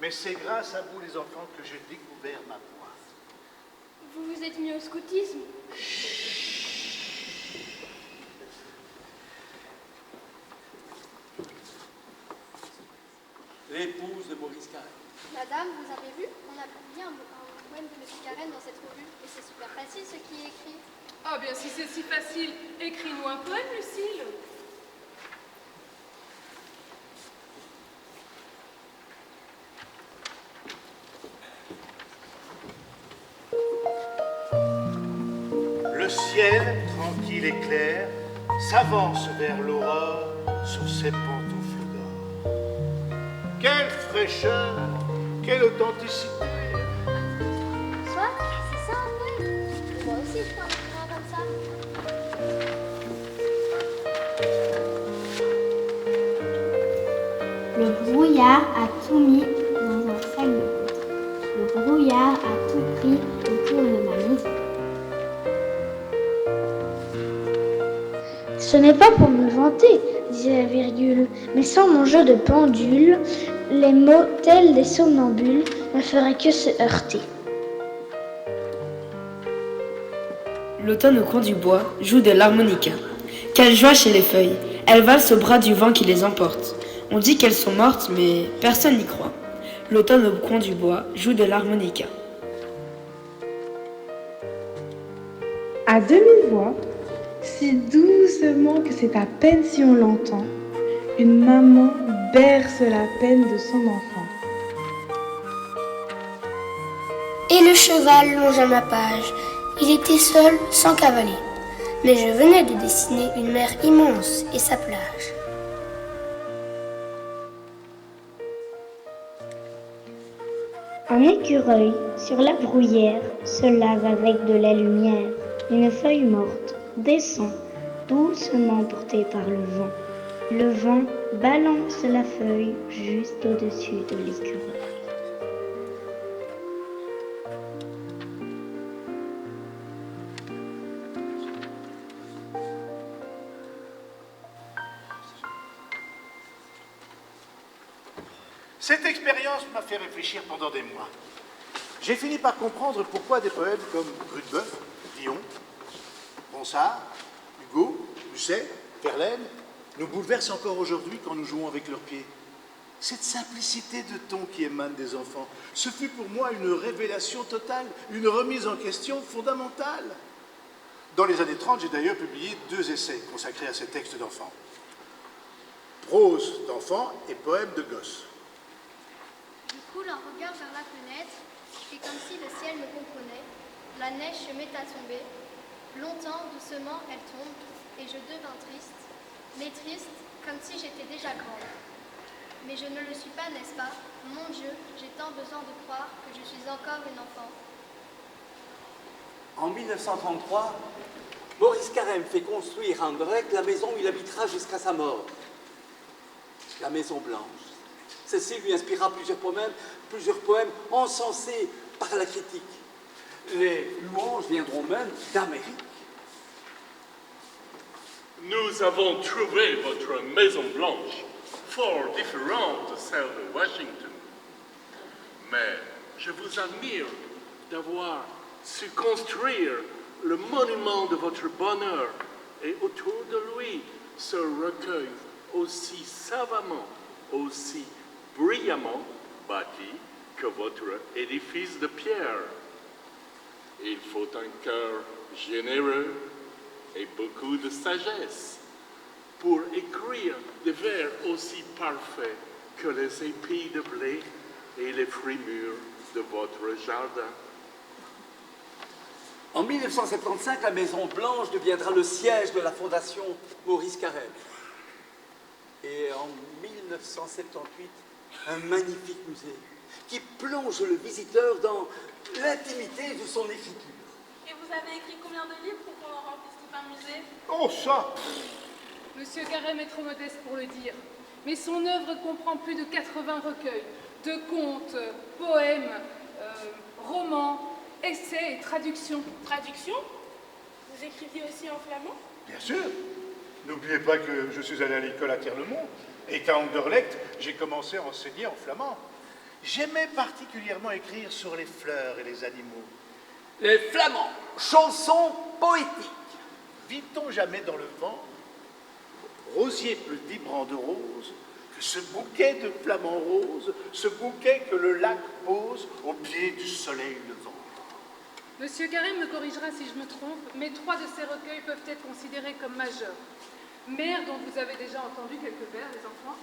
Mais c'est grâce à vous, les enfants, que j'ai découvert ma voix. Vous vous êtes mis au scoutisme? L'épouse de Maurice Carême. Madame, vous avez vu? On a publié un poème de M. Carême dans cette revue. Et c'est super facile ce qui est écrit. Ah bien, si c'est si facile, écris-nous un poème, Lucille. Le ciel, tranquille et clair, s'avance vers l'aurore sur ses pantoufles d'or. Quelle fraîcheur, quelle authenticité. Soit, c'est ça un poème. Moi aussi, je peux écrire un comme ça. Le brouillard a tout mis dans un sac de poudre. Le brouillard a tout pris autour de ma maison. Ce n'est pas pour me vanter, disait la virgule, mais sans mon jeu de pendule, les mots tels des somnambules ne feraient que se heurter. L'automne au coin du bois joue de l'harmonica. Quelle joie chez les feuilles! Elles valsent au bras du vent qui les emporte. On dit qu'elles sont mortes, mais personne n'y croit. L'automne au coin du bois joue de l'harmonica. À demi-voix, si doucement que c'est à peine si on l'entend, une maman berce la peine de son enfant. Et le cheval longea ma page. Il était seul, sans cavalier. Mais je venais de dessiner une mer immense et sa plage. Un écureuil sur la bruyère se lave avec de la lumière. Une feuille morte descend, doucement portée par le vent. Le vent balance la feuille juste au-dessus de l'écureuil. Cette expérience m'a fait réfléchir pendant des mois. J'ai fini par comprendre pourquoi des poèmes comme Rudebeuf, Villon, Ronsard, Hugo, Musset, Verlaine nous bouleversent encore aujourd'hui quand nous jouons avec leurs pieds. Cette simplicité de ton qui émane des enfants, ce fut pour moi une révélation totale, une remise en question fondamentale. Dans les années 30, j'ai d'ailleurs publié 2 essais consacrés à ces textes d'enfants. Prose d'enfants et poèmes de gosses. Je coule un regard vers la fenêtre, et comme si le ciel me comprenait, la neige se met à tomber. Longtemps, doucement, elle tombe, et je devins triste, mais triste comme si j'étais déjà grande. Mais je ne le suis pas, n'est-ce pas? Mon Dieu, j'ai tant besoin de croire que je suis encore une enfant. En 1933, Maurice Carême fait construire à Anderlecht la maison où il habitera jusqu'à sa mort. La Maison Blanche. Celle-ci lui inspira plusieurs poèmes encensés par la critique. Les louanges viendront même d'Amérique. Nous avons trouvé votre Maison Blanche fort différente de celle de Washington. Mais je vous admire d'avoir su construire le monument de votre bonheur et autour de lui ce recueil aussi savamment, aussi brillamment bâti que votre édifice de pierre. Il faut un cœur généreux et beaucoup de sagesse pour écrire des vers aussi parfaits que les épis de blé et les fruits mûrs de votre jardin. En 1975, la Maison Blanche deviendra le siège de la Fondation Maurice Carême. Et en 1978, un magnifique musée qui plonge le visiteur dans l'intimité de son écriture. Et vous avez écrit combien de livres pour qu'on en remplisse tout un musée? Oh, ça! Monsieur Carême est trop modeste pour le dire, mais son œuvre comprend plus de 80 recueils de contes, poèmes, romans, essais et traductions. Traduction? Vous écriviez aussi en flamand? Bien sûr. N'oubliez pas que je suis allé à l'école à Terlemont et qu'à Anderlecht, j'ai commencé à enseigner en flamand. J'aimais particulièrement écrire sur les fleurs et les animaux. Les flamands, chansons poétiques. Vit-on jamais dans le vent, rosier plus vibrant de rose, que ce bouquet de flamants roses, ce bouquet que le lac pose au pied du soleil levant? Monsieur Carême me corrigera si je me trompe, mais 3 de ces recueils peuvent être considérés comme majeurs. Mère, dont vous avez déjà entendu quelques vers, les enfants.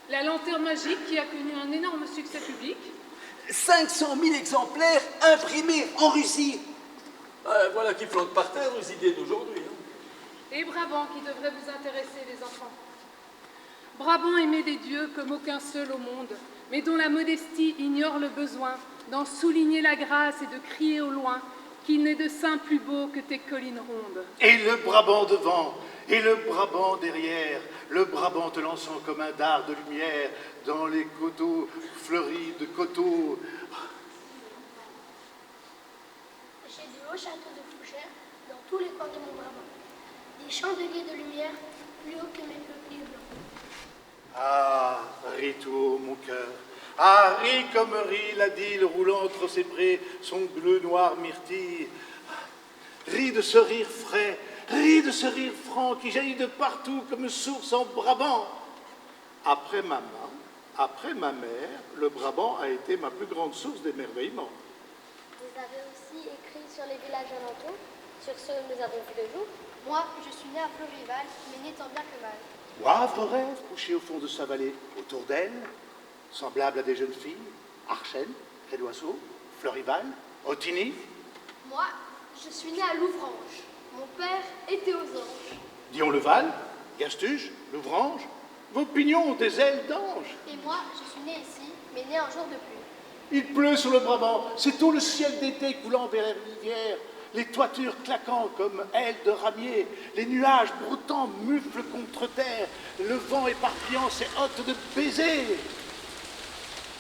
La lanterne magique, qui a connu un énorme succès public. 500 000 exemplaires imprimés en Russie. Voilà qui flotte par terre aux idées d'aujourd'hui. Et Brabant, qui devrait vous intéresser, les enfants. Brabant aimait des dieux comme aucun seul au monde, mais dont la modestie ignore le besoin d'en souligner la grâce et de crier au loin qu'il n'est de saint plus beau que tes collines rondes. Et le Brabant devant, et le Brabant derrière, le Brabant te lançant comme un dard de lumière dans les coteaux fleuris de coteaux. J'ai de hauts châteaux de fougères dans tous les coins de mon Brabant. Des chandeliers de lumière plus hauts que mes peupliers blancs. Ah, ris tout haut, mon cœur. Ah, ris comme rit la dyle roulant entre ses prés, son bleu noir myrtille. Ris de ce rire frais, ris de ce rire franc qui jaillit de partout comme source en Brabant. Après ma main, après ma mère, le Brabant a été ma plus grande source d'émerveillement. Vous avez aussi écrit sur les villages alentours, sur ceux où nous avons vu le jour. Moi, je suis née à Florival, mais n'étant bien que mal. Wavre rêve couché au fond de sa vallée, autour d'elle, semblable à des jeunes filles, Archen, Près d'Oiseau, Florival, Ottigny. Moi, je suis née à Louvrange. Mon père était aux anges. Dion-le-Val, Gastuge, Louvrange, vos pignons ont des ailes d'ange. Et moi, je suis née ici, mais née un jour de pluie. Il pleut sur le Brabant, c'est tout le ciel d'été coulant vers la rivière, les toitures claquant comme ailes de ramier, les nuages broutant mufles contre terre, le vent éparpillant ses hottes de baisers.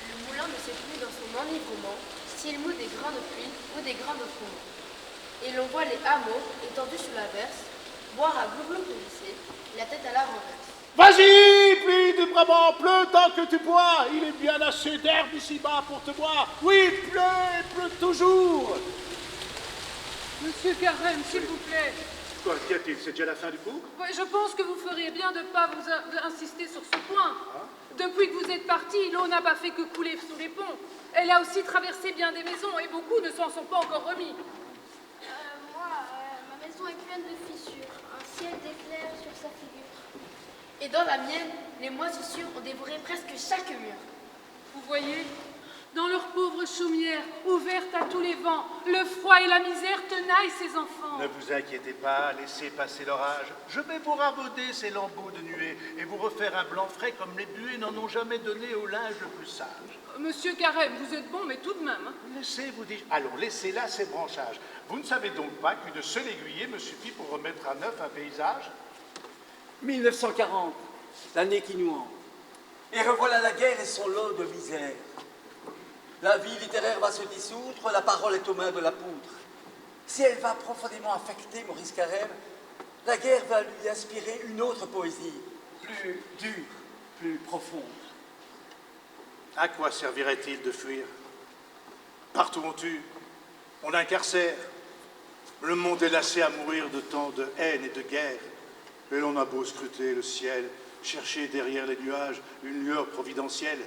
Le moulin ne sait plus dans son enivrement s'il moud des grains de pluie ou des grains de froment. Et l'on voit les hameaux étendus sous la verse, boire à glouglou lycée, la tête à la renverse. Vas-y, pluie du Brabant, pleut tant que tu bois, il est bien assez d'herbe ici-bas pour te boire. Oui, pleut toujours. Monsieur Carême, s'il vous plaît. Quoi, qu'y a-t-il? C'est déjà la fin du cours? Ouais, je pense que vous feriez bien de ne pas insister sur ce point. Depuis que vous êtes parti, l'eau n'a pas fait que couler sous les ponts. Elle a aussi traversé bien des maisons et beaucoup ne s'en sont pas encore remis. Ma maison est pleine de fissures, un ciel d'éclairs sur sa figure. Et dans la mienne, les moisissures ont dévoré presque chaque mur. Vous voyez, dans leur pauvre chaumière, ouverte à tous les vents, le froid et la misère tenaillent ces enfants. Ne vous inquiétez pas, laissez passer l'orage. Je vais vous rabauder ces lambeaux de nuée et vous refaire un blanc frais comme les buées n'en ont jamais donné au linge le plus sage. Monsieur Carême, vous êtes bon, mais tout de même. Laissez, vous dis. Allons, laissez là ces branchages. Vous ne savez donc pas qu'une seule aiguillée me suffit pour remettre à neuf un paysage? 1940, l'année qui nous hante. Et revoilà la guerre et son lot de misère. La vie littéraire va se dissoudre, la parole est aux mains de la poudre. Si elle va profondément affecter Maurice Carême, la guerre va lui inspirer une autre poésie, plus dure, plus profonde. À quoi servirait-il de fuir? Partout on tue, on incarcère. Le monde est lassé à mourir de tant de haine et de guerre. Et l'on a beau scruter le ciel, chercher derrière les nuages une lueur providentielle.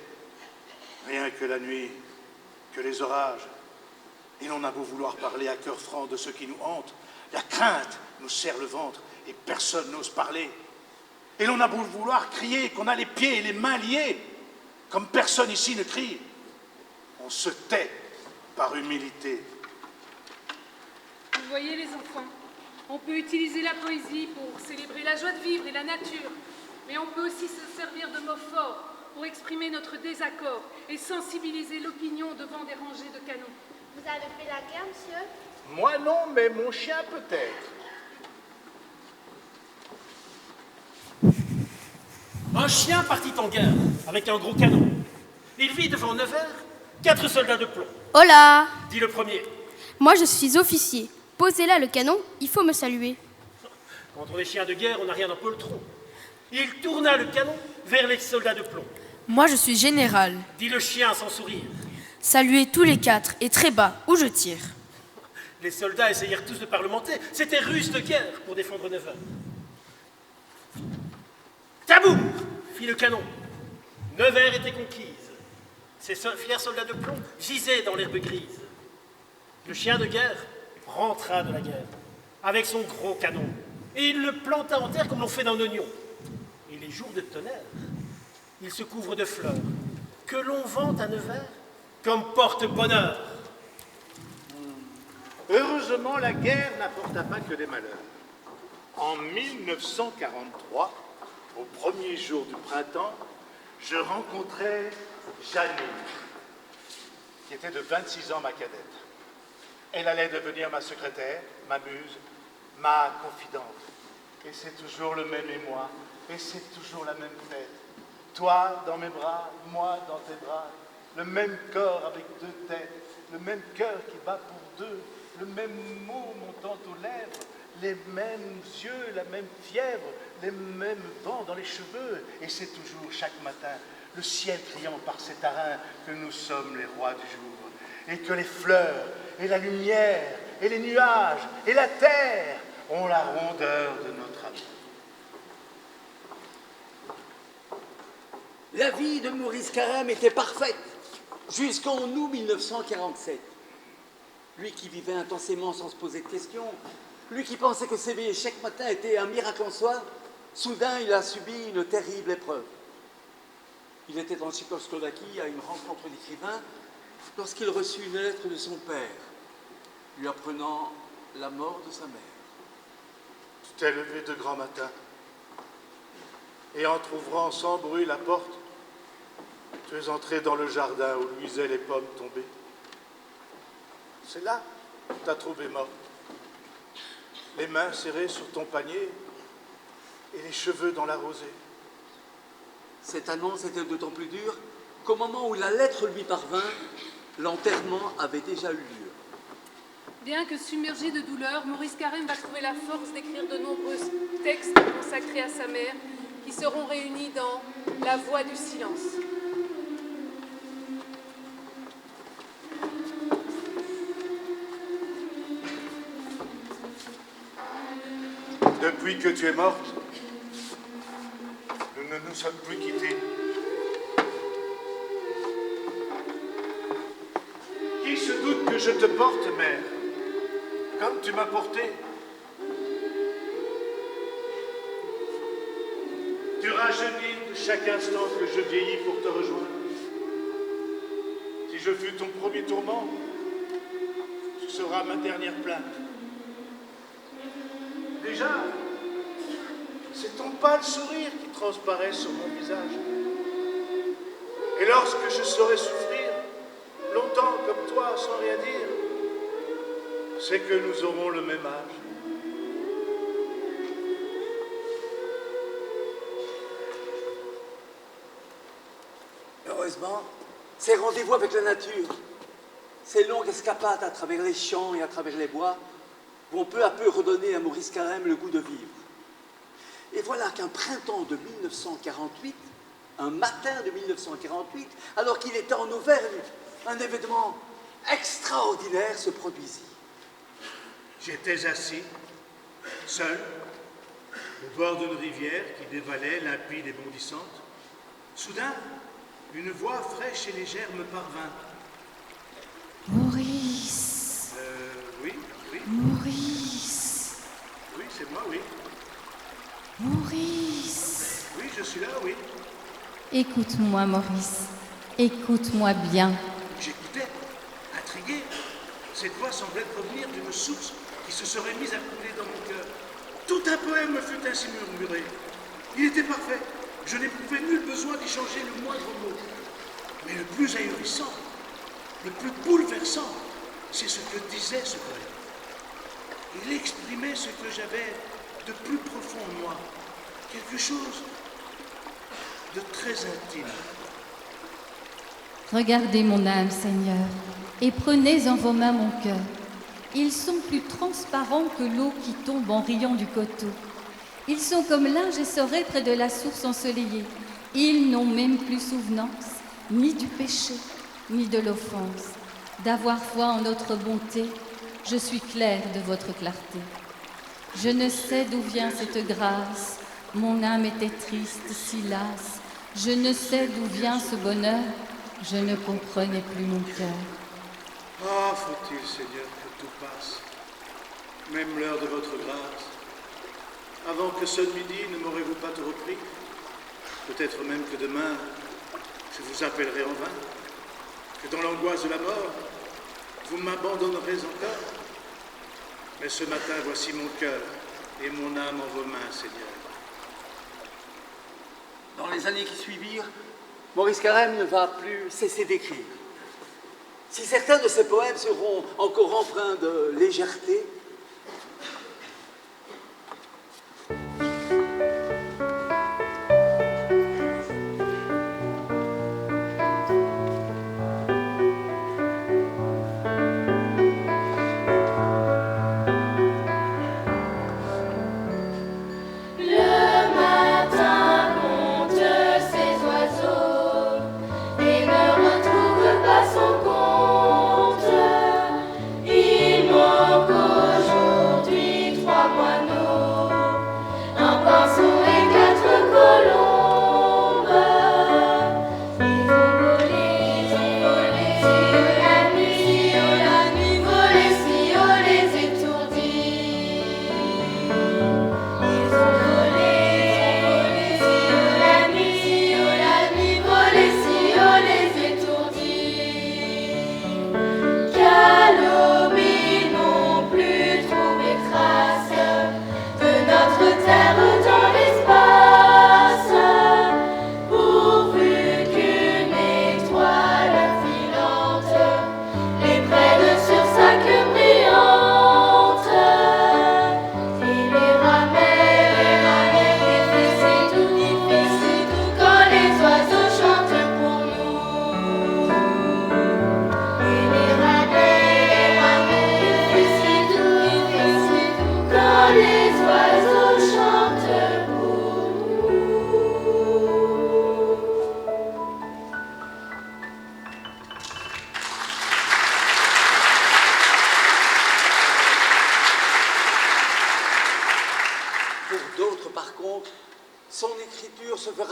Rien que la nuit, que les orages. Et l'on a beau vouloir parler à cœur franc de ce qui nous hante. La crainte nous serre le ventre et personne n'ose parler. Et l'on a beau vouloir crier qu'on a les pieds et les mains liés, comme personne ici ne crie. On se tait par humilité. Vous voyez les enfants, on peut utiliser la poésie pour célébrer la joie de vivre et la nature, mais on peut aussi se servir de mots forts pour exprimer notre désaccord et sensibiliser l'opinion devant des rangées de canons. Vous avez fait la guerre, monsieur? Moi non, mais mon chien peut-être. Un chien partit en guerre avec un gros canon. Il vit devant Nevers 4 soldats de plomb. Hola! Dit le premier. Moi je suis officier. Posez là le canon, il faut me saluer. Quand on est chien de guerre, on n'a rien un poltron. Il tourna le canon vers les soldats de plomb. Moi je suis général. Dit le chien sans sourire. Saluez tous les 4 et très bas, où je tire. Les soldats essayèrent tous de parlementer. C'était ruse de guerre pour défendre Nevers. Tabou! Fit le canon. Nevers était conquise. Ces fiers soldats de plomb gisaient dans l'herbe grise. Le chien de guerre rentra de la guerre avec son gros canon et il le planta en terre comme l'on fait d'un oignon. Et les jours de tonnerre, il se couvre de fleurs que l'on vante à Nevers comme porte-bonheur. Heureusement, la guerre n'apporta pas que des malheurs. En 1943, au premier jour du printemps, je rencontrai Jeanne, qui était de 26 ans ma cadette. Elle allait devenir ma secrétaire, ma muse, ma confidente. Et c'est toujours le même émoi, et c'est toujours la même fête. Toi dans mes bras, moi dans tes bras, le même corps avec 2 têtes, le même cœur qui bat pour 2, le même mot montant aux lèvres, les mêmes yeux, la même fièvre, les mêmes vents dans les cheveux. Et c'est toujours, chaque matin, le ciel criant par ses tarins que nous sommes les rois du jour. Et que les fleurs, et la lumière, et les nuages, et la terre ont la rondeur de notre amour. La vie de Maurice Carême était parfaite jusqu'en août 1947. Lui qui vivait intensément sans se poser de questions, lui qui pensait que s'éveiller chaque matin était un miracle en soi, soudain il a subi une terrible épreuve. Il était en Tchécoslovaquie à une rencontre d'écrivains lorsqu'il reçut une lettre de son père lui apprenant la mort de sa mère. t'es levé de grand matin, et entr'ouvrant sans bruit la porte, tu es entré dans le jardin où luisaient les pommes tombées. C'est là que t'as trouvé morte, les mains serrées sur ton panier et les cheveux dans la rosée. Cette annonce était d'autant plus dure qu'au moment où la lettre lui parvint, l'enterrement avait déjà eu lieu. Bien que submergé de douleur, Maurice Carême va trouver la force d'écrire de nombreux textes consacrés à sa mère qui seront réunis dans La Voix du silence. Depuis que tu es morte, nous ne nous sommes plus quittés. Qui se doute que je te porte, mère, comme tu m'as porté? Tu rajeunis de chaque instant que je vieillis pour te rejoindre. Si je fus ton premier tourment, tu seras ma dernière plainte. Déjà, c'est ton pâle sourire qui transparaît sur mon visage. Et lorsque je saurai souffrir, longtemps comme toi, sans rien dire, c'est que nous aurons le même âge. Heureusement, ces rendez-vous avec la nature, ces longues escapades à travers les champs et à travers les bois, vont peu à peu redonner à Maurice Carême le goût de vivre. Et voilà qu'un printemps de 1948, un matin de 1948, alors qu'il était en Auvergne, un événement extraordinaire se produisit. J'étais assis, seul, au bord d'une rivière qui dévalait, limpide et bondissante. Soudain, une voix fraîche et légère me parvint. Maurice. Oui. Maurice. Oui, c'est moi, oui. Maurice. Oui, je suis là, oui. Écoute-moi, Maurice. Écoute-moi bien. J'écoutais, intrigué. Cette voix semblait provenir d'une source qui se serait mise à couler dans mon cœur. Tout un poème me fut ainsi murmuré. Il était parfait. Je n'éprouvais nul besoin d'y changer le moindre mot. Mais le plus ahurissant, le plus bouleversant, c'est ce que disait ce poème. Il exprimait ce que j'avais de plus profond en moi, quelque chose de très intime. Regardez mon âme, Seigneur, et prenez en vos mains mon cœur. Ils sont plus transparents que l'eau qui tombe en riant du coteau. Ils sont comme linge essoré près de la source ensoleillée. Ils n'ont même plus souvenance, ni du péché, ni de l'offense. D'avoir foi en notre bonté, je suis claire de votre clarté. Je ne sais d'où vient cette grâce, mon âme était triste, si lasse. Je ne sais d'où vient ce bonheur, je ne comprenais plus mon cœur. Ah, faut-il, Seigneur, que tout passe, même l'heure de votre grâce. Avant que sonne midi, ne m'aurez-vous pas tout repris? Peut-être même que demain, je vous appellerai en vain, que dans l'angoisse de la mort, vous m'abandonnerez encore. Mais ce matin, voici mon cœur et mon âme en vos mains, Seigneur. Dans les années qui suivirent, Maurice Carême ne va plus cesser d'écrire. Si certains de ses poèmes seront encore empreints de légèreté, Son compte, il manque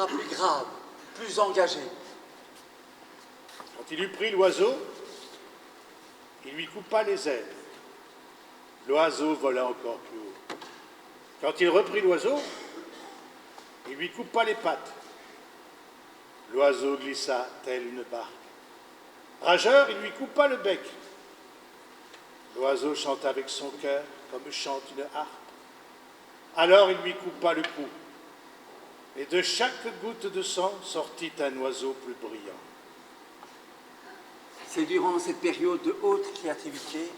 plus grave, plus engagé. Quand il eut pris l'oiseau, il lui coupa les ailes. L'oiseau vola encore plus haut. Quand il reprit l'oiseau, il lui coupa les pattes. L'oiseau glissa tel une barque. Rageur, il lui coupa le bec. L'oiseau chanta avec son cœur comme chante une harpe. Alors il lui coupa le cou. Et de chaque goutte de sang sortit un oiseau plus brillant. C'est durant cette période de haute créativité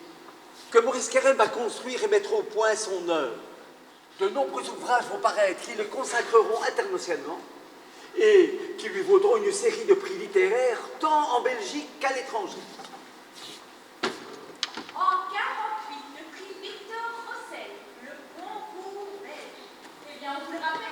que Maurice Carême va construire et mettre au point son œuvre. De nombreux ouvrages vont paraître qui le consacreront internationalement et qui lui vaudront une série de prix littéraires tant en Belgique qu'à l'étranger. En 48, le prix Victor Rossel, le concours belge. Eh bien, on vous le rappelle.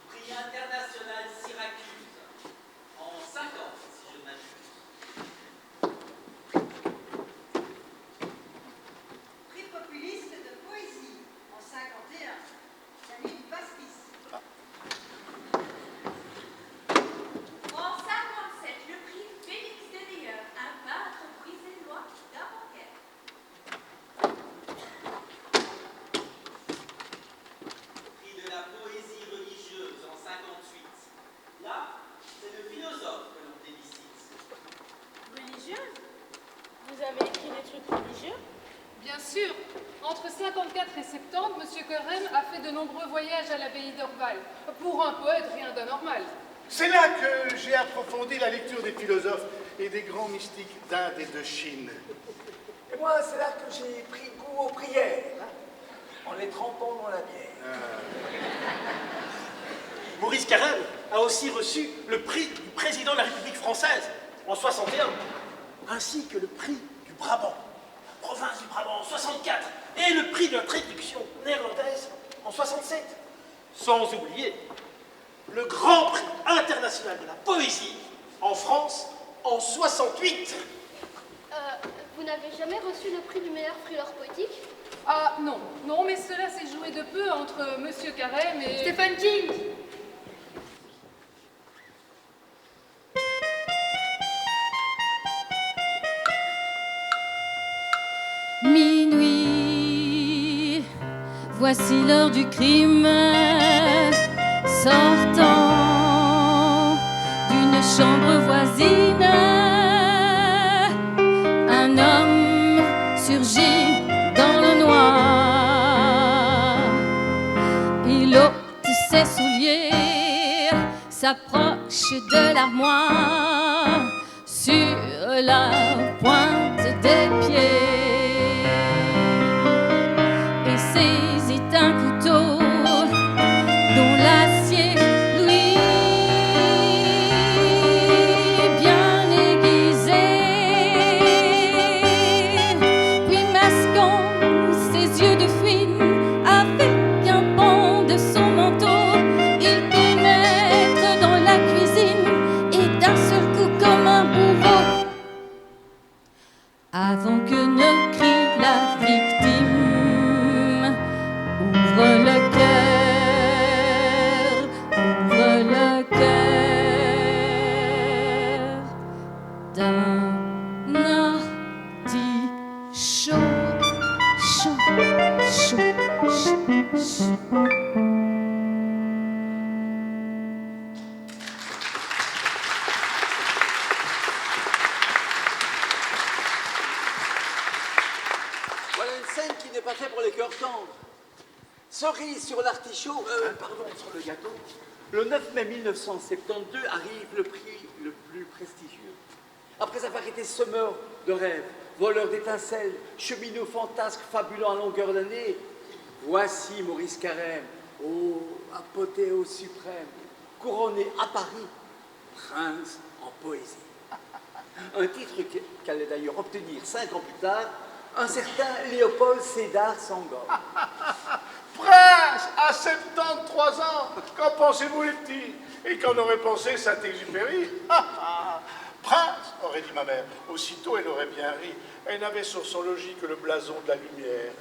Prix international Syracuse, en 50, si je ne m'abuse. Prix populiste de poésie en 51. La nuit du pastis. En 57, le prix Félix Demeyer, un peintre bruxellois d'avant-guerre. Prix de la poésie religieuse en 58. Là, c'est le philosophe que l'on félicite. Religieuse? Vous avez écrit des trucs religieux? Bien sûr. Entre 54 et 70, M. Carême a fait de nombreux voyages à l'abbaye d'Orval. Pour un poète, rien d'anormal. C'est là que j'ai approfondi la lecture des philosophes et des grands mystiques d'Inde et de Chine. Et moi, c'est là que j'ai pris goût aux prières, en les trempant dans la bière. Maurice Carême a aussi reçu le prix du président de la République française en 61, ainsi que le prix du Brabant, la province du Brabant en 64, et le prix de la traduction néerlandaise en 67. Sans oublier le grand prix international de la poésie en France en 68. Vous n'avez jamais reçu le prix du meilleur thriller poétique? Ah non, non, mais cela s'est joué de peu entre M. Carême et... Stephen King. Minuit, voici l'heure du crime, sortant d'une chambre voisine, un homme surgit dans le noir. Il ôte ses souliers, s'approche de l'armoire, sur la pointe des pieds, et saisit un couteau dont l'acier lui bien aiguisé, puis masquant ses yeux de fouine avec un pan de son manteau, il pénètre dans la cuisine et d'un seul coup comme un bourreau, avant que ne crie la victime, ouvre le cœur, ouvre le cœur d'un artichaut, chaud, chaud, chaud, chaud. Voilà une scène qui n'est pas faite pour les cœurs tendres. Cerise sur l'artichaut, pardon, sur le gâteau. Le 9 mai 1972 arrive le prix le plus prestigieux. Après avoir été semeur de rêves, voleur d'étincelles, cheminot fantasque fabulant à longueur d'année, voici Maurice Carême, ô apothéose suprême, couronné à Paris, prince en poésie. Un titre qu'allait d'ailleurs obtenir 5 ans plus tard un certain Léopold Sédar Senghor. Prince, à 73 ans, qu'en pensez-vous les petits? Et qu'en aurait pensé Saint-Exupéry? Prince, aurait dit ma mère. Aussitôt, elle aurait bien ri. Elle n'avait sur son logis que le blason de la lumière.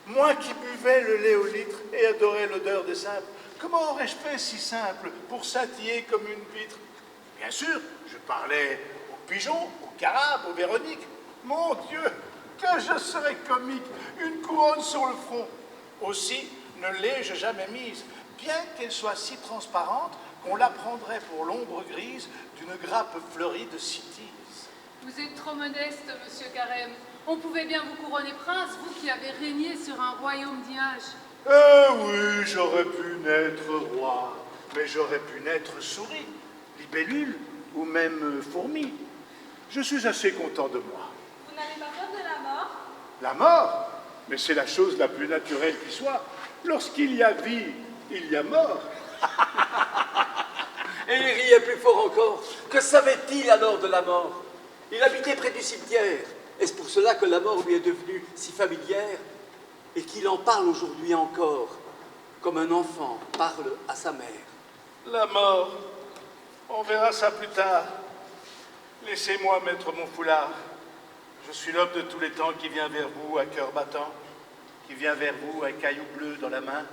Moi qui buvais le lait au litre et adorais l'odeur des simples, comment aurais-je fait si simple pour scintiller comme une vitre? Bien sûr, je parlais aux pigeons, aux carabes, aux véroniques. Mon Dieu, que je serais comique, une couronne sur le front. Aussi, ne l'ai-je jamais mise, bien qu'elle soit si transparente qu'on la prendrait pour l'ombre grise d'une grappe fleurie de cytise. Vous êtes trop modeste, monsieur Carême. On pouvait bien vous couronner prince, vous qui avez régné sur un royaume d'image. Oui, j'aurais pu naître roi, mais j'aurais pu naître souris, libellule ou même fourmi. Je suis assez content de moi. Vous n'avez pas peur de la mort? La mort? Mais c'est la chose la plus naturelle qui soit. Lorsqu'il y a vie, il y a mort. Et il riait plus fort encore. Que savait-il alors de la mort? Il habitait près du cimetière. Est-ce pour cela que la mort lui est devenue si familière et qu'il en parle aujourd'hui encore, comme un enfant parle à sa mère? La mort, on verra ça plus tard. Laissez-moi mettre mon foulard. Je suis l'homme de tous les temps qui vient vers vous à cœur battant, qui vient vers vous un caillou bleu dans la main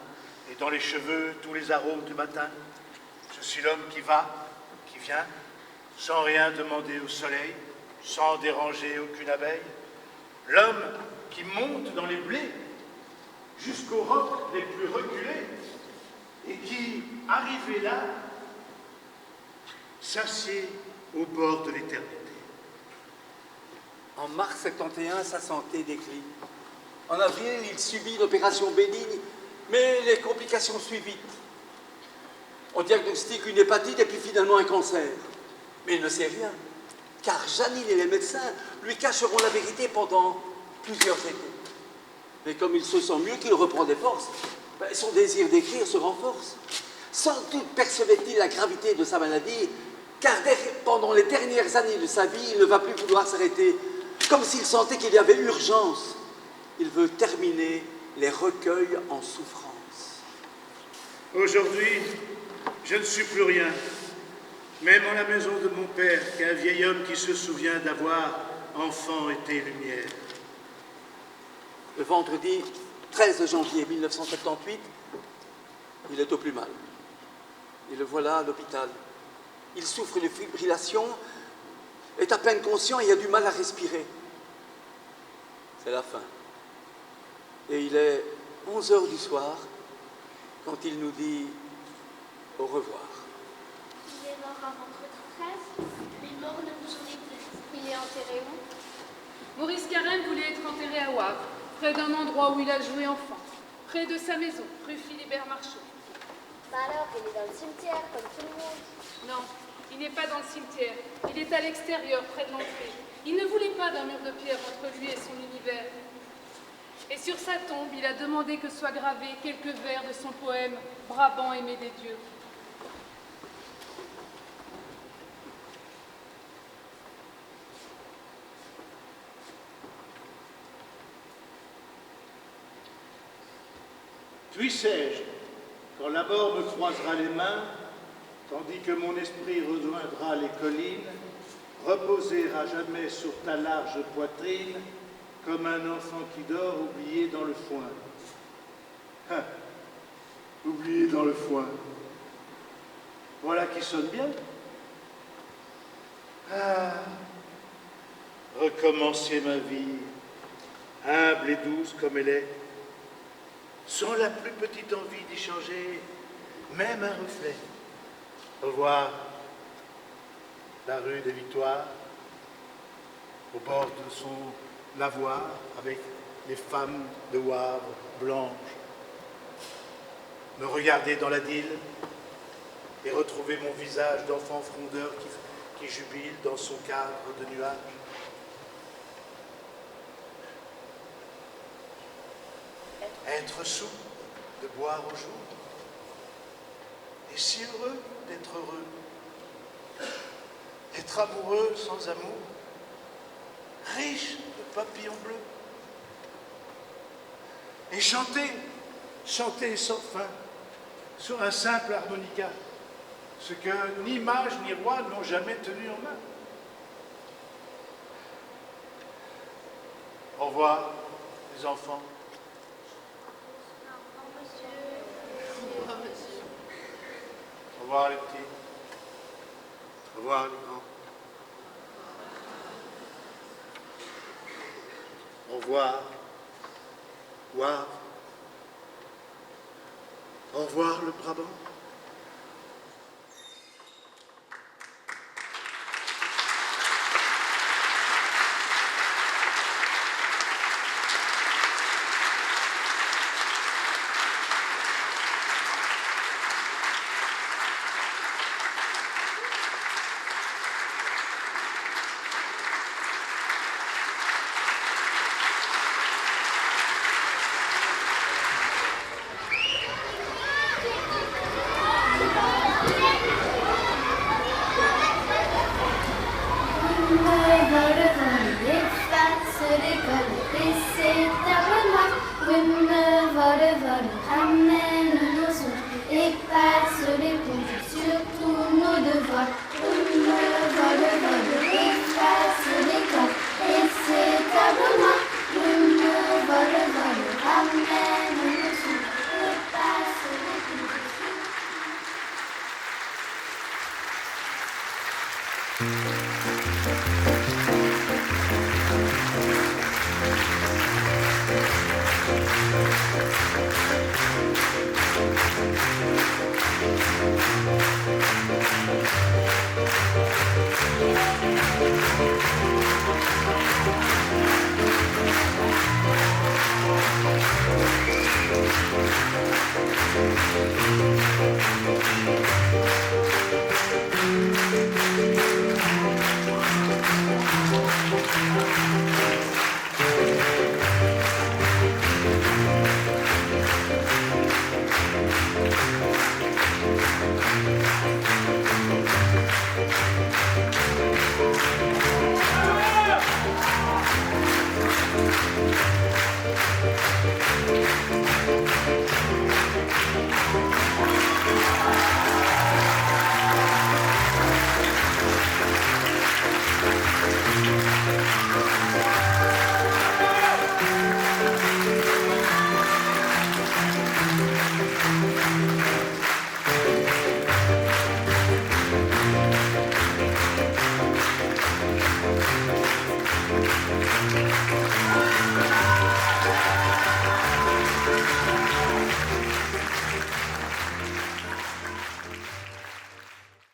et dans les cheveux tous les arômes du matin. Je suis l'homme qui va, qui vient, sans rien demander au soleil, sans déranger aucune abeille. L'homme qui monte dans les blés jusqu'aux rocs les plus reculés et qui, arrivé là, s'assied au bord de l'éternité. En mars 71, sa santé décline. En avril, il subit une opération bénigne, mais les complications suivent vite. On diagnostique une hépatite et puis finalement un cancer. Mais il ne sait rien, car Janine et les médecins lui cacheront la vérité pendant plusieurs étés. Mais comme il se sent mieux, qu'il reprend des forces, son désir d'écrire se renforce. Sans doute percevait-il la gravité de sa maladie, car pendant les dernières années de sa vie, il ne va plus vouloir s'arrêter, comme s'il sentait qu'il y avait urgence. Il veut terminer les recueils en souffrance. Aujourd'hui, je ne suis plus rien, même en la maison de mon père, qu'un vieil homme qui se souvient d'avoir, enfant, été lumière. Le vendredi 13 janvier 1978, il est au plus mal. Et le voilà à l'hôpital. Il souffre de fibrillation, est à peine conscient et a du mal à respirer. C'est la fin. Et il est 11 heures du soir quand il nous dit au revoir. Il est mort à vendredi 13, mais mort ne vous en est plus. Il est enterré où? Maurice Carême voulait être enterré à Wavre, près d'un endroit où il a joué enfant, près de sa maison, rue Philibert Marchand. Bah alors, il est dans le cimetière, comme tout le monde. Non, il n'est pas dans le cimetière. Il est à l'extérieur, près de l'entrée. Il ne voulait pas d'un mur de pierre entre lui et son univers. Et sur sa tombe, il a demandé que soient gravés quelques vers de son poème « Brabant aimé des dieux ». Puissé-je, quand la mort me croisera les mains, tandis que mon esprit rejoindra les collines, reposer à jamais sur ta large poitrine, comme un enfant qui dort oublié dans le foin. Hein, oublié dans le foin. Voilà qui sonne bien. Ah, recommencer ma vie, humble et douce comme elle est, sans la plus petite envie d'y changer, même un reflet. Revoir la rue des Victoires, au bord de son lavoir, avec les femmes de Wavre blanches. Me regarder dans la dîle et retrouver mon visage d'enfant frondeur qui jubile dans son cadre de nuages. Être sourd, de boire au jour, et si heureux d'être heureux, être amoureux sans amour, riche de papillons bleus, et chanter, chanter sans fin, sur un simple harmonica, ce que ni mage ni roi n'ont jamais tenu en main. revoir, les enfants. Au revoir, les petits. Au revoir, les grands. Au revoir, Wavre. Au revoir, le Brabant.